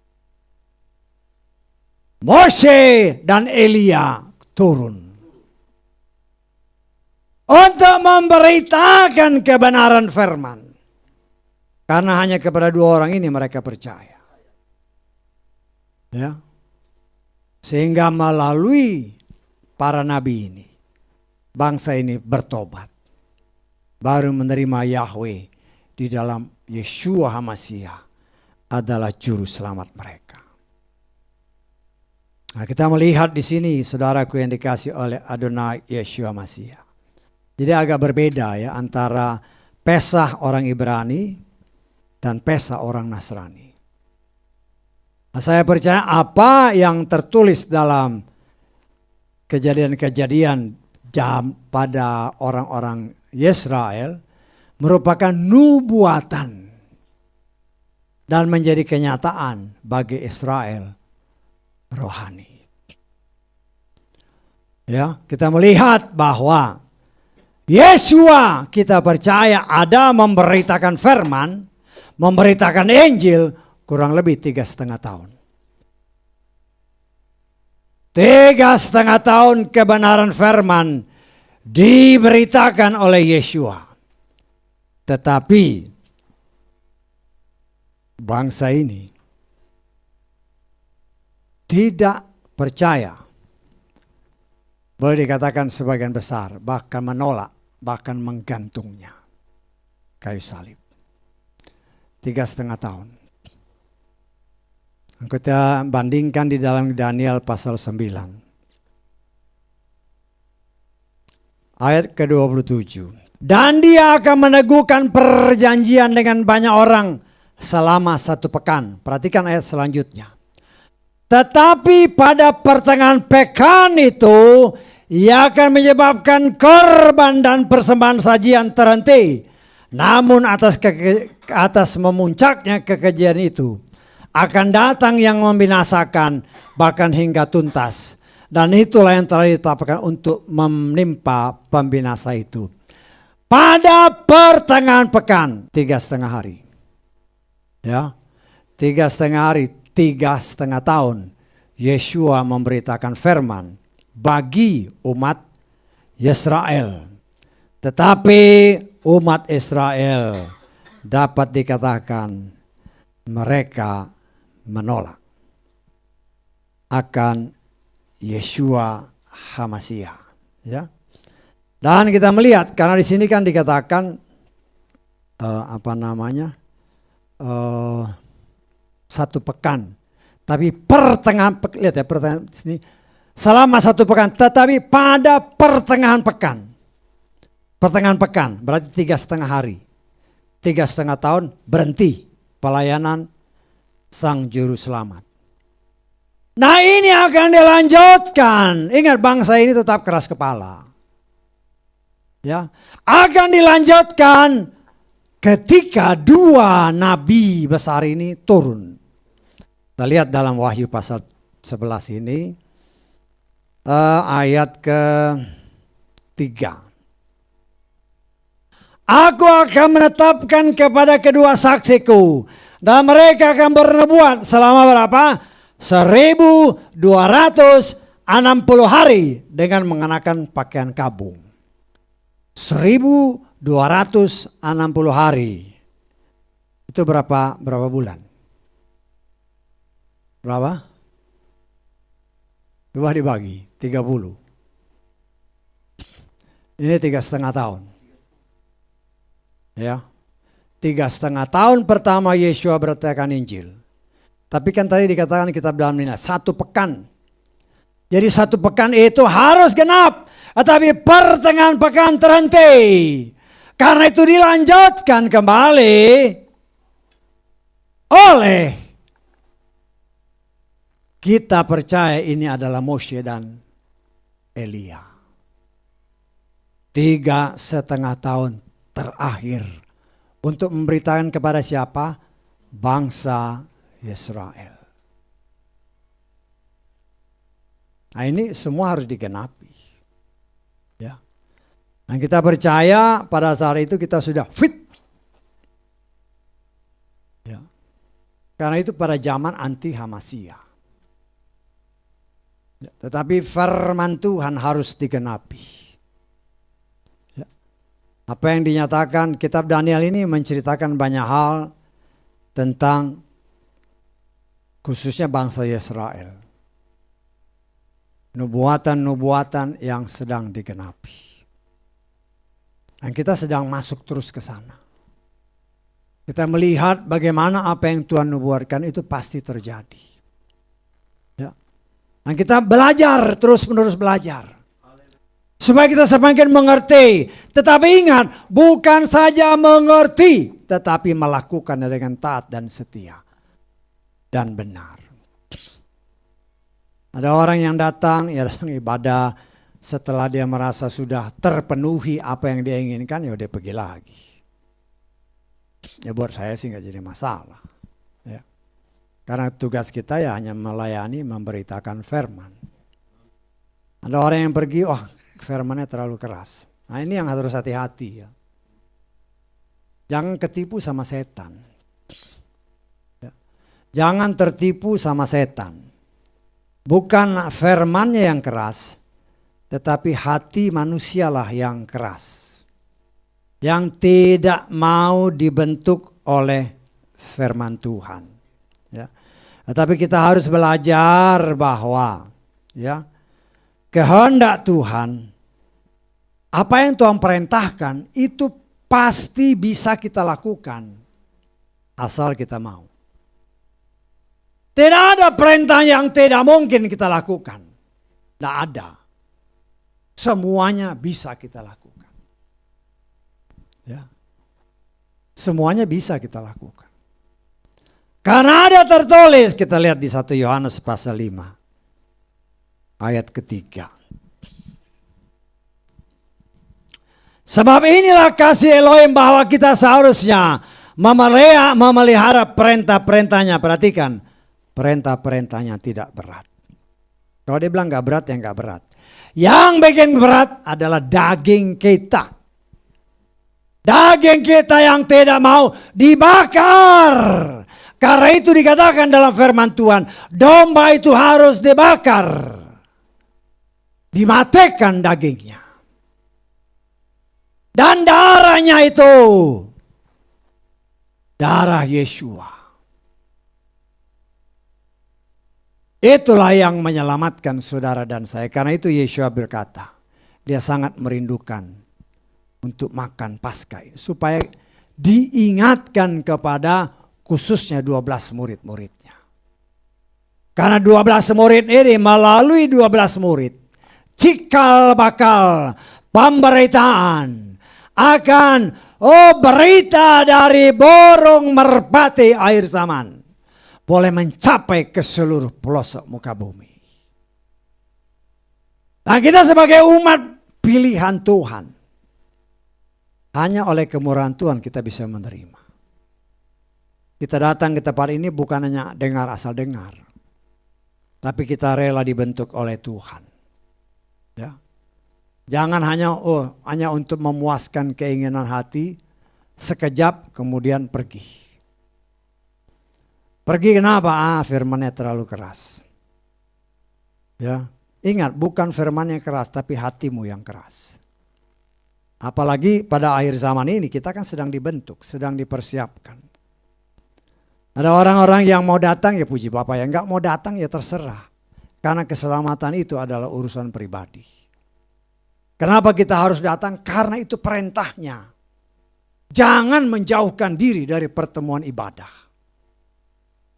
Moshe dan Elia turun untuk memberitakan kebenaran firman. Karena hanya kepada 2 orang ini mereka percaya. Ya. Sehingga melalui para nabi ini, bangsa ini bertobat. Baru menerima Yahweh di dalam Yeshua HaMashiach adalah juru selamat mereka. Nah, kita melihat di sini saudaraku yang dikasih oleh Adonai Yeshua HaMashiach. Jadi agak berbeda ya antara Pesah orang Ibrani dan Pesah orang Nasrani. Nah, saya percaya apa yang tertulis dalam kejadian-kejadian pada orang-orang Israel merupakan nubuatan dan menjadi kenyataan bagi Israel rohani. Ya, kita melihat bahwa Yeshua kita percaya ada memberitakan firman, memberitakan Injil kurang lebih 3,5 tahun. 3,5 tahun kebenaran firman diberitakan oleh Yeshua. Tetapi bangsa ini tidak percaya, boleh dikatakan sebagian besar, bahkan menolak, bahkan menggantungnya kayu salib. 3,5 tahun. Kita bandingkan di dalam Daniel pasal 9. Ayat ke-27. Dan dia akan meneguhkan perjanjian dengan banyak orang selama 1 pekan. Perhatikan ayat selanjutnya. Tetapi pada pertengahan pekan itu, ia akan menyebabkan korban dan persembahan sajian terhenti. Namun atas memuncaknya kekejian itu, akan datang yang membinasakan bahkan hingga tuntas. Dan itulah yang telah ditetapkan untuk menimpa pembinasa itu. Pada pertengahan pekan, 3,5 hari. Ya, 3,5 hari, 3,5 tahun. Yeshua memberitakan firman bagi umat Israel. Tetapi umat Israel dapat dikatakan mereka menolak akan Yeshua HaMashiach, ya. Dan kita melihat karena di sini kan dikatakan 1 pekan, tapi pertengahan, lihat ya, pertengahan sini selama 1 pekan, tetapi pada pertengahan pekan. Pertengahan pekan berarti 3,5 hari, 3,5 tahun berhenti pelayanan Sang Juru Selamat. Nah, ini akan dilanjutkan. Ingat, bangsa ini tetap keras kepala. Ya, akan dilanjutkan ketika 2 nabi besar ini turun. Kita lihat dalam Wahyu pasal 11 ini ayat ke-3. Aku akan menetapkan kepada kedua saksiku dan mereka akan bernubuat selama berapa? 1.260 hari dengan mengenakan pakaian kabung. 1.260 hari. Itu berapa bulan? Berapa? Coba dibagi, 30. Ini 3,5 tahun. Ya, 3,5 tahun pertama Yeshua beritakan Injil. Tapi kan tadi dikatakan kitab dalam ini 1 pekan. Jadi 1 pekan itu harus genap. Tetapi pertengahan pekan terhenti. Karena itu dilanjutkan kembali oleh, kita percaya ini adalah Moshe dan Elia. 3,5 tahun terakhir untuk memberitakan kepada siapa? Bangsa Israel. Nah, ini semua harus digenapi. Ya. Dan kita percaya pada saat itu kita sudah fit. Ya. Karena itu pada zaman anti HaMashiach. Ya. Tetapi firman Tuhan harus digenapi. Ya. Apa yang dinyatakan kitab Daniel ini menceritakan banyak hal tentang khususnya bangsa Israel. Nubuatan-nubuatan yang sedang digenapi. Dan kita sedang masuk terus ke sana. Kita melihat bagaimana apa yang Tuhan nubuatkan itu pasti terjadi. Ya. Dan kita belajar, terus-menerus belajar. Supaya kita semakin mengerti. Tetapi ingat, bukan saja mengerti, tetapi melakukannya dengan taat dan setia. Dan benar. Ada orang yang datang, ya datang ibadah, setelah dia merasa sudah terpenuhi apa yang dia inginkan, ya dia pergi lagi. Ya buat saya sih nggak jadi masalah. Ya. Karena tugas kita ya hanya melayani, memberitakan firman. Ada orang yang pergi, firmannya terlalu keras. Nah, ini yang harus hati-hati ya. Jangan ketipu sama setan. Ya. Jangan tertipu sama setan. Bukan firmannya yang keras, tetapi hati manusialah yang keras. Yang tidak mau dibentuk oleh firman Tuhan. Ya. Tetapi kita harus belajar bahwa ya kehendak Tuhan, apa yang Tuhan perintahkan itu pasti bisa kita lakukan asal kita mau. Tidak ada perintah yang tidak mungkin kita lakukan. Tidak ada. Semuanya bisa kita lakukan. Ya. Semuanya bisa kita lakukan. Karena ada tertulis, kita lihat di 1 Yohanes pasal 5 ayat ketiga. Sebab inilah kasih Elohim bahwa kita seharusnya memelihara perintah-perintahnya. Perhatikan, perintah-perintahnya tidak berat. Kalau dia bilang gak berat, ya gak berat. Yang bikin berat adalah daging kita. Daging kita yang tidak mau dibakar. Karena itu dikatakan dalam firman Tuhan, domba itu harus dibakar. Dimatikan dagingnya. Dan darahnya itu darah Yeshua. Itulah yang menyelamatkan saudara dan saya. Karena itu Yeshua berkata, dia sangat merindukan untuk makan Paskah ini, supaya diingatkan kepada khususnya 12 murid-muridnya. Karena 12 murid ini melalui 12 murid, cikal bakal pemberitaan akan berita dari burung merpati akhir zaman boleh mencapai ke seluruh pelosok muka bumi. Nah, kita sebagai umat pilihan Tuhan, hanya oleh kemurahan Tuhan kita bisa menerima. Kita datang ke tempat ini bukan hanya dengar asal dengar, tapi kita rela dibentuk oleh Tuhan. Ya. Jangan hanya untuk memuaskan keinginan hati, sekejap kemudian pergi. Pergi kenapa? Firmannya terlalu keras. Ya, ingat bukan firmannya keras, tapi hatimu yang keras. Apalagi pada akhir zaman ini kita kan sedang dibentuk, sedang dipersiapkan. Ada orang-orang yang mau datang ya puji Bapak, yang nggak mau datang ya terserah. Karena keselamatan itu adalah urusan pribadi. Kenapa kita harus datang? Karena itu perintahnya. Jangan menjauhkan diri dari pertemuan ibadah.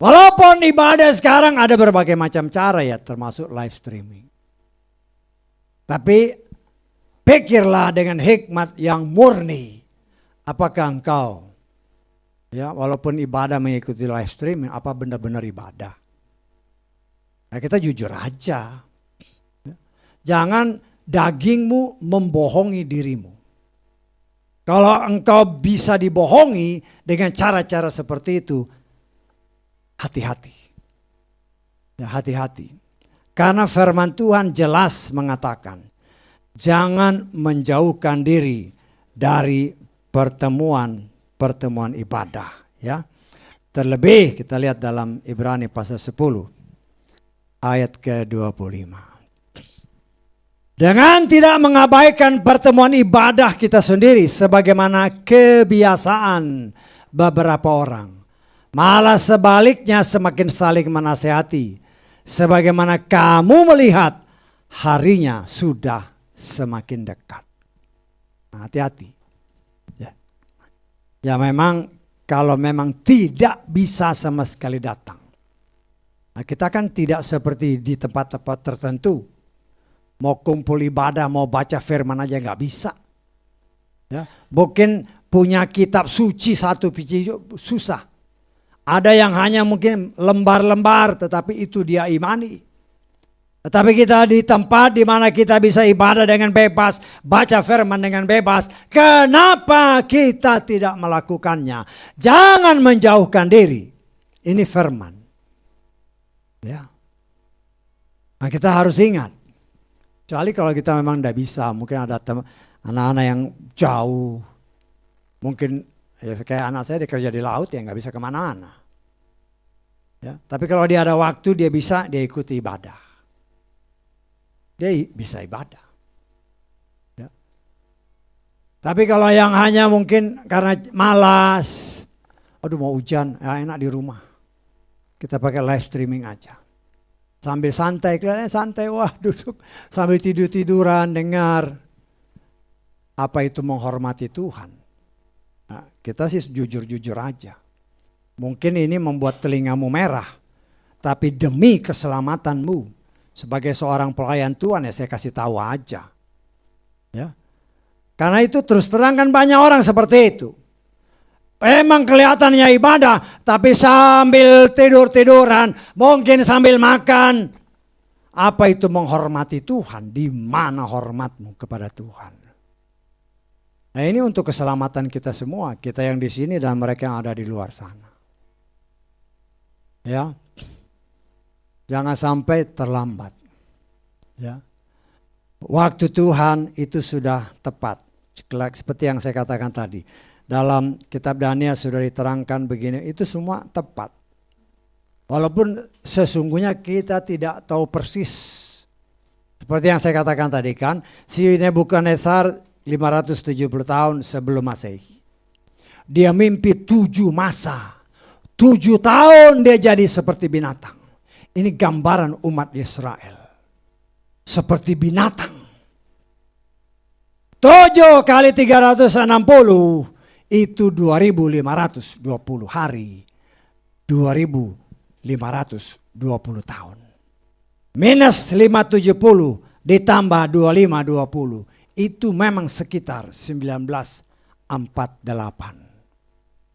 Walaupun ibadah sekarang ada berbagai macam cara ya, termasuk live streaming. Tapi pikirlah dengan hikmat yang murni. Apakah engkau, ya walaupun ibadah mengikuti live streaming, apa benar-benar ibadah? Nah, kita jujur aja. Jangan dagingmu membohongi dirimu. Kalau engkau bisa dibohongi dengan cara-cara seperti itu, hati-hati. Ya, hati-hati. Karena firman Tuhan jelas mengatakan, jangan menjauhkan diri dari pertemuan ibadah. Ya. Terlebih kita lihat dalam Ibrani pasal 10 ayat ke-25. Dengan tidak mengabaikan pertemuan ibadah kita sendiri sebagaimana kebiasaan beberapa orang. Malah sebaliknya semakin saling menasehati. Sebagaimana kamu melihat harinya sudah semakin dekat. Nah, hati-hati. Ya memang kalau memang tidak bisa sama sekali datang. Nah, kita kan tidak seperti di tempat-tempat tertentu. Mau kumpul ibadah, mau baca firman aja nggak bisa. Ya, mungkin punya kitab suci satu biji susah. Ada yang hanya mungkin lembar-lembar tetapi itu dia imani. Tetapi kita di tempat di mana kita bisa ibadah dengan bebas, baca firman dengan bebas. Kenapa kita tidak melakukannya? Jangan menjauhkan diri. Ini firman. Ya. Nah, kita harus ingat. Kecuali kalau kita memang tidak bisa, mungkin ada anak-anak yang jauh. Mungkin ya kayak anak saya dia kerja di laut ya nggak bisa kemana-mana. Ya, tapi kalau dia ada waktu dia bisa, dia ikuti ibadah. Dia bisa ibadah. Ya. Tapi kalau yang hanya mungkin karena malas, Aduh mau hujan, ya enak di rumah. Kita pakai live streaming aja. Sambil santai, kelihatannya santai, wah duduk. Sambil tidur-tiduran, dengar. Apa itu menghormati Tuhan? Nah, kita sih jujur-jujur aja. Mungkin ini membuat telingamu merah. Tapi demi keselamatanmu. Sebagai seorang pelayan Tuhan ya saya kasih tahu aja. Ya. Karena itu terus terang kan banyak orang seperti itu. Emang kelihatannya ibadah, tapi sambil tidur-tiduran, mungkin sambil makan. Apa itu menghormati Tuhan? Di mana hormatmu kepada Tuhan? Nah ini untuk keselamatan kita semua, kita yang di sini dan mereka yang ada di luar sana. Ya, jangan sampai terlambat. Ya, waktu Tuhan itu sudah tepat, seperti yang saya katakan tadi. Dalam kitab Daniel sudah diterangkan begini, itu semua tepat. Walaupun sesungguhnya kita tidak tahu persis. Seperti yang saya katakan tadi kan, si Nebukadnezar 570 tahun sebelum Masehi. Dia mimpi 7 masa. 7 tahun dia jadi seperti binatang. Ini gambaran umat Israel. Seperti binatang. 7 kali 360 itu 2520 hari. 2520 tahun. Minus 570 ditambah 2520. Itu memang sekitar 1948.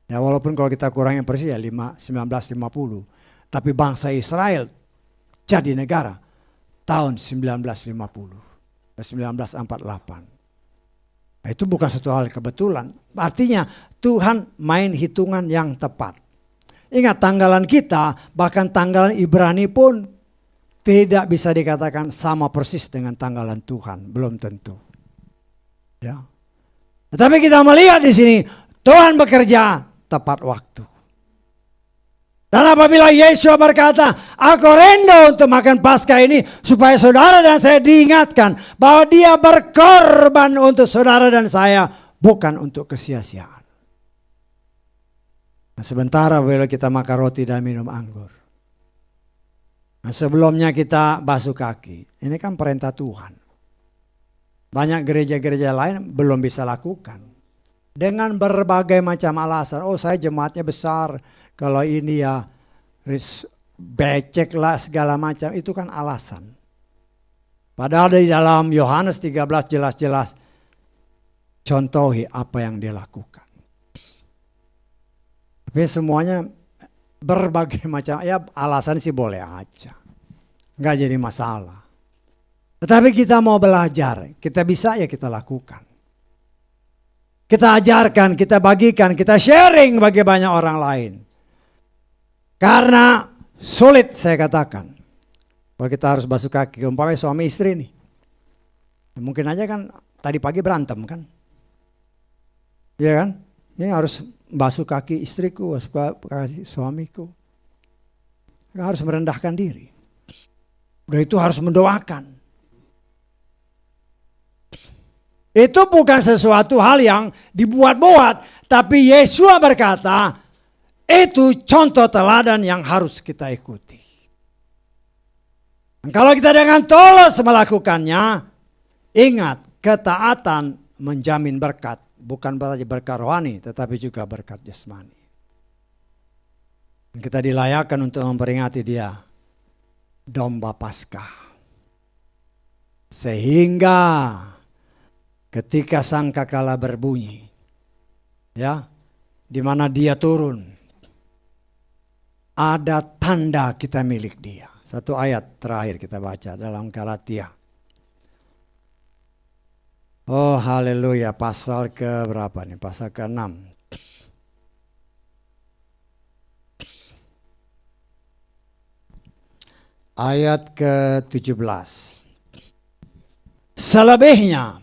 Ya walaupun kalau kita kurangin persis ya 1950. Tapi bangsa Israel jadi negara tahun 1950. 1948. Nah, itu bukan satu hal kebetulan. Artinya Tuhan main hitungan yang tepat. Ingat tanggalan kita, bahkan tanggalan Ibrani pun tidak bisa dikatakan sama persis dengan tanggalan Tuhan. Belum tentu. Ya. Tetapi kita melihat di sini, Tuhan bekerja tepat waktu. Dan apabila Yesus berkata, aku rindu untuk makan Paskah ini supaya saudara dan saya diingatkan bahwa dia berkorban untuk saudara dan saya, bukan untuk kesia-siaan. Nah, sementara bila kita makan roti dan minum anggur. Nah, sebelumnya kita basuh kaki. Ini kan perintah Tuhan. Banyak gereja-gereja lain belum bisa lakukan. Dengan berbagai macam alasan. Oh saya jemaatnya besar. Kalau ini ya becek lah segala macam. Itu kan alasan. Padahal di dalam Yohanes 13 jelas-jelas. Contohi apa yang dia lakukan. Tapi semuanya berbagai macam. Ya alasan sih boleh aja. Nggak jadi masalah. Tetapi kita mau belajar. Kita bisa ya kita lakukan. Kita ajarkan, kita bagikan, kita sharing bagi banyak orang lain. Karena sulit saya katakan. Kalau kita harus basuh kaki, umpamanya suami istri nih. Mungkin aja kan tadi pagi berantem kan. Iya kan? Ini harus basuh kaki istriku, basuh kaki suamiku. Harus merendahkan diri. Udah itu harus mendoakan. Itu bukan sesuatu hal yang dibuat-buat. Tapi Yesus berkata, itu contoh teladan yang harus kita ikuti. Dan kalau kita dengan tulus melakukannya, ingat ketaatan menjamin berkat. Bukan saja berkat rohani, tetapi juga berkat jasmani. Dan kita dilayakkan untuk memperingati dia, domba Paskah. Sehingga ketika sangkakala berbunyi, ya, di mana dia turun, ada tanda kita milik dia. Satu ayat terakhir kita baca dalam Galatia. Oh haleluya, pasal ke berapa nih? Pasal ke-6. Ayat ke-17. Selebihnya,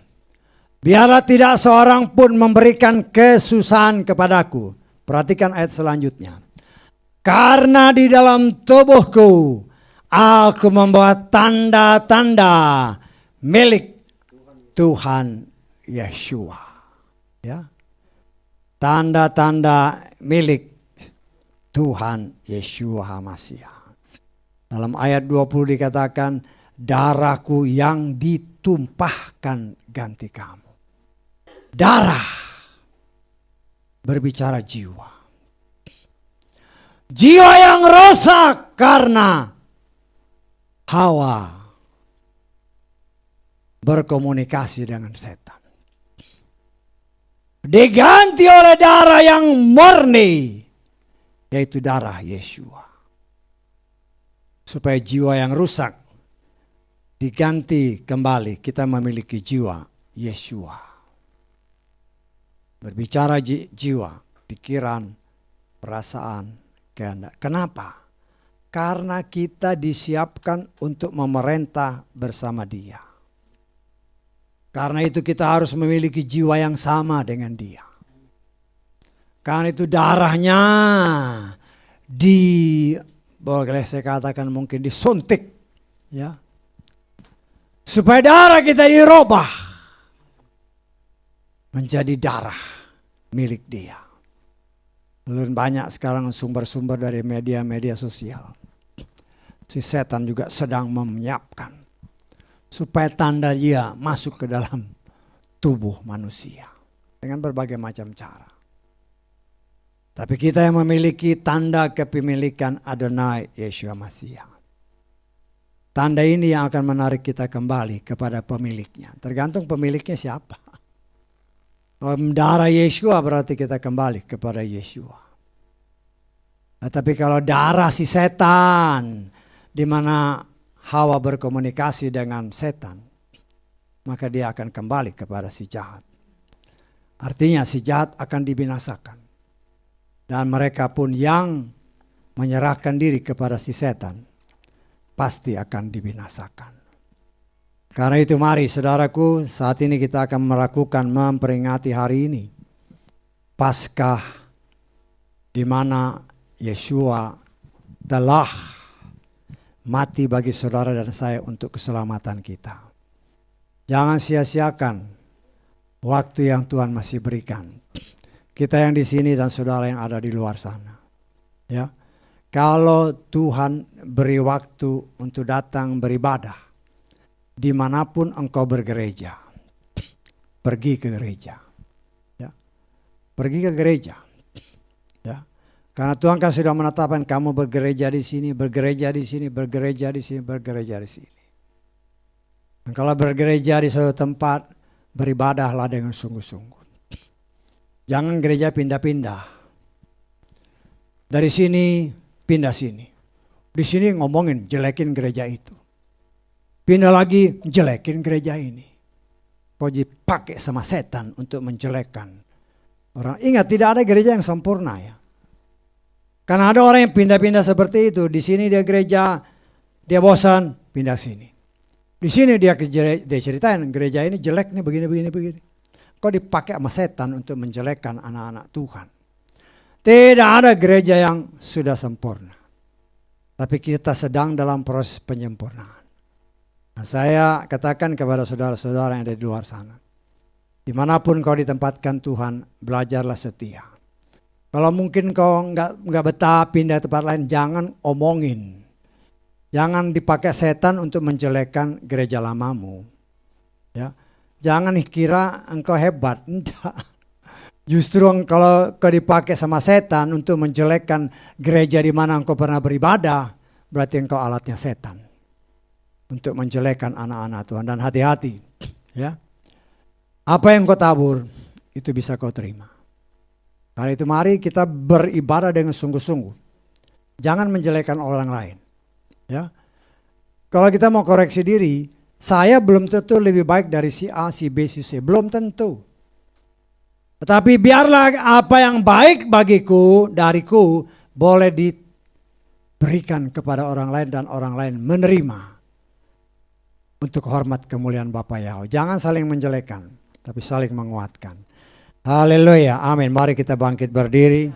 biarlah tidak seorang pun memberikan kesusahan kepadaku. Perhatikan ayat selanjutnya. Karena di dalam tubuhku, aku membawa tanda-tanda milik Tuhan Yeshua. Ya. Tanda-tanda milik Tuhan Yeshua HaMasiah. Dalam ayat 20 dikatakan, darahku yang ditumpahkan ganti kamu. Darah berbicara jiwa. Jiwa yang rusak karena Hawa berkomunikasi dengan setan. Diganti oleh darah yang murni, yaitu darah Yeshua. Supaya jiwa yang rusak diganti kembali, kita memiliki jiwa Yeshua. Berbicara jiwa, pikiran, perasaan, kehendak. Kenapa? Karena kita disiapkan untuk memerintah bersama Dia. Karena itu kita harus memiliki jiwa yang sama dengan Dia. Karena itu darahnya boleh saya katakan mungkin disuntik, ya, supaya darah kita dirubah menjadi darah milik Dia. Lalu banyak sekarang sumber-sumber dari media-media sosial. Si setan juga sedang menyiapkan supaya tanda Dia masuk ke dalam tubuh manusia dengan berbagai macam cara. Tapi kita yang memiliki tanda kepemilikan Adonai Yeshua Mashiach. Tanda ini yang akan menarik kita kembali kepada pemiliknya. Tergantung pemiliknya siapa. Darah Yeshua berarti kita kembali kepada Yeshua. Nah, tapi kalau darah si setan, di mana Hawa berkomunikasi dengan setan, maka dia akan kembali kepada si jahat. Artinya si jahat akan dibinasakan. Dan mereka pun yang menyerahkan diri kepada si setan pasti akan dibinasakan. Karena itu mari saudaraku, saat ini kita akan melakukan memperingati hari ini, Paskah, di mana Yeshua telah mati bagi saudara dan saya untuk keselamatan kita. Jangan sia-siakan waktu yang Tuhan masih berikan. Kita yang di sini dan saudara yang ada di luar sana. Ya. Kalau Tuhan beri waktu untuk datang beribadah, dimanapun engkau bergereja, pergi ke gereja. Ya. Pergi ke gereja. Ya. Karena Tuhan kan sudah menetapkan kamu bergereja di sini, bergereja di sini, bergereja di sini, bergereja di sini. Dan kalau bergereja di suatu tempat, beribadahlah dengan sungguh-sungguh. Jangan gereja pindah-pindah. Dari sini pindah sini. Di sini ngomongin jelekin gereja itu. Pindah lagi jelekin gereja ini. Kau dipakai sama setan untuk menjelekkan orang. Ingat, tidak ada gereja yang sempurna ya. Karena ada orang yang pindah-pindah seperti itu. Di sini dia gereja, dia bosan, pindah sini. Di sini dia ceritain gereja ini jelek nih begini. Kau dipakai sama setan untuk menjelekkan anak-anak Tuhan. Tidak ada gereja yang sudah sempurna. Tapi kita sedang dalam proses penyempurnaan. Nah, saya katakan kepada saudara-saudara yang ada di luar sana. Dimanapun kau ditempatkan Tuhan, belajarlah setia. Kalau mungkin kau nggak betah pindah tempat lain, jangan omongin. Jangan dipakai setan untuk menjelekkan gereja lamamu. Ya. Jangan kira engkau hebat. Enggak. Justru kalau kau dipakai sama setan untuk menjelekkan gereja di mana engkau pernah beribadah, berarti engkau alatnya setan untuk menjelekkan anak-anak Tuhan. Dan hati-hati, ya. Apa yang kau tabur, itu bisa kau terima. Karena itu mari kita beribadah dengan sungguh-sungguh. Jangan menjelekkan orang lain. Ya. Kalau kita mau koreksi diri, saya belum tentu lebih baik dari si A, si B, si C. Belum tentu. Tetapi biarlah apa yang baik bagiku, dariku, boleh diberikan kepada orang lain dan orang lain menerima. Untuk hormat kemuliaan Bapa Yahweh. Jangan saling menjelekkan, tapi saling menguatkan. Haleluya, amin. Mari kita bangkit berdiri.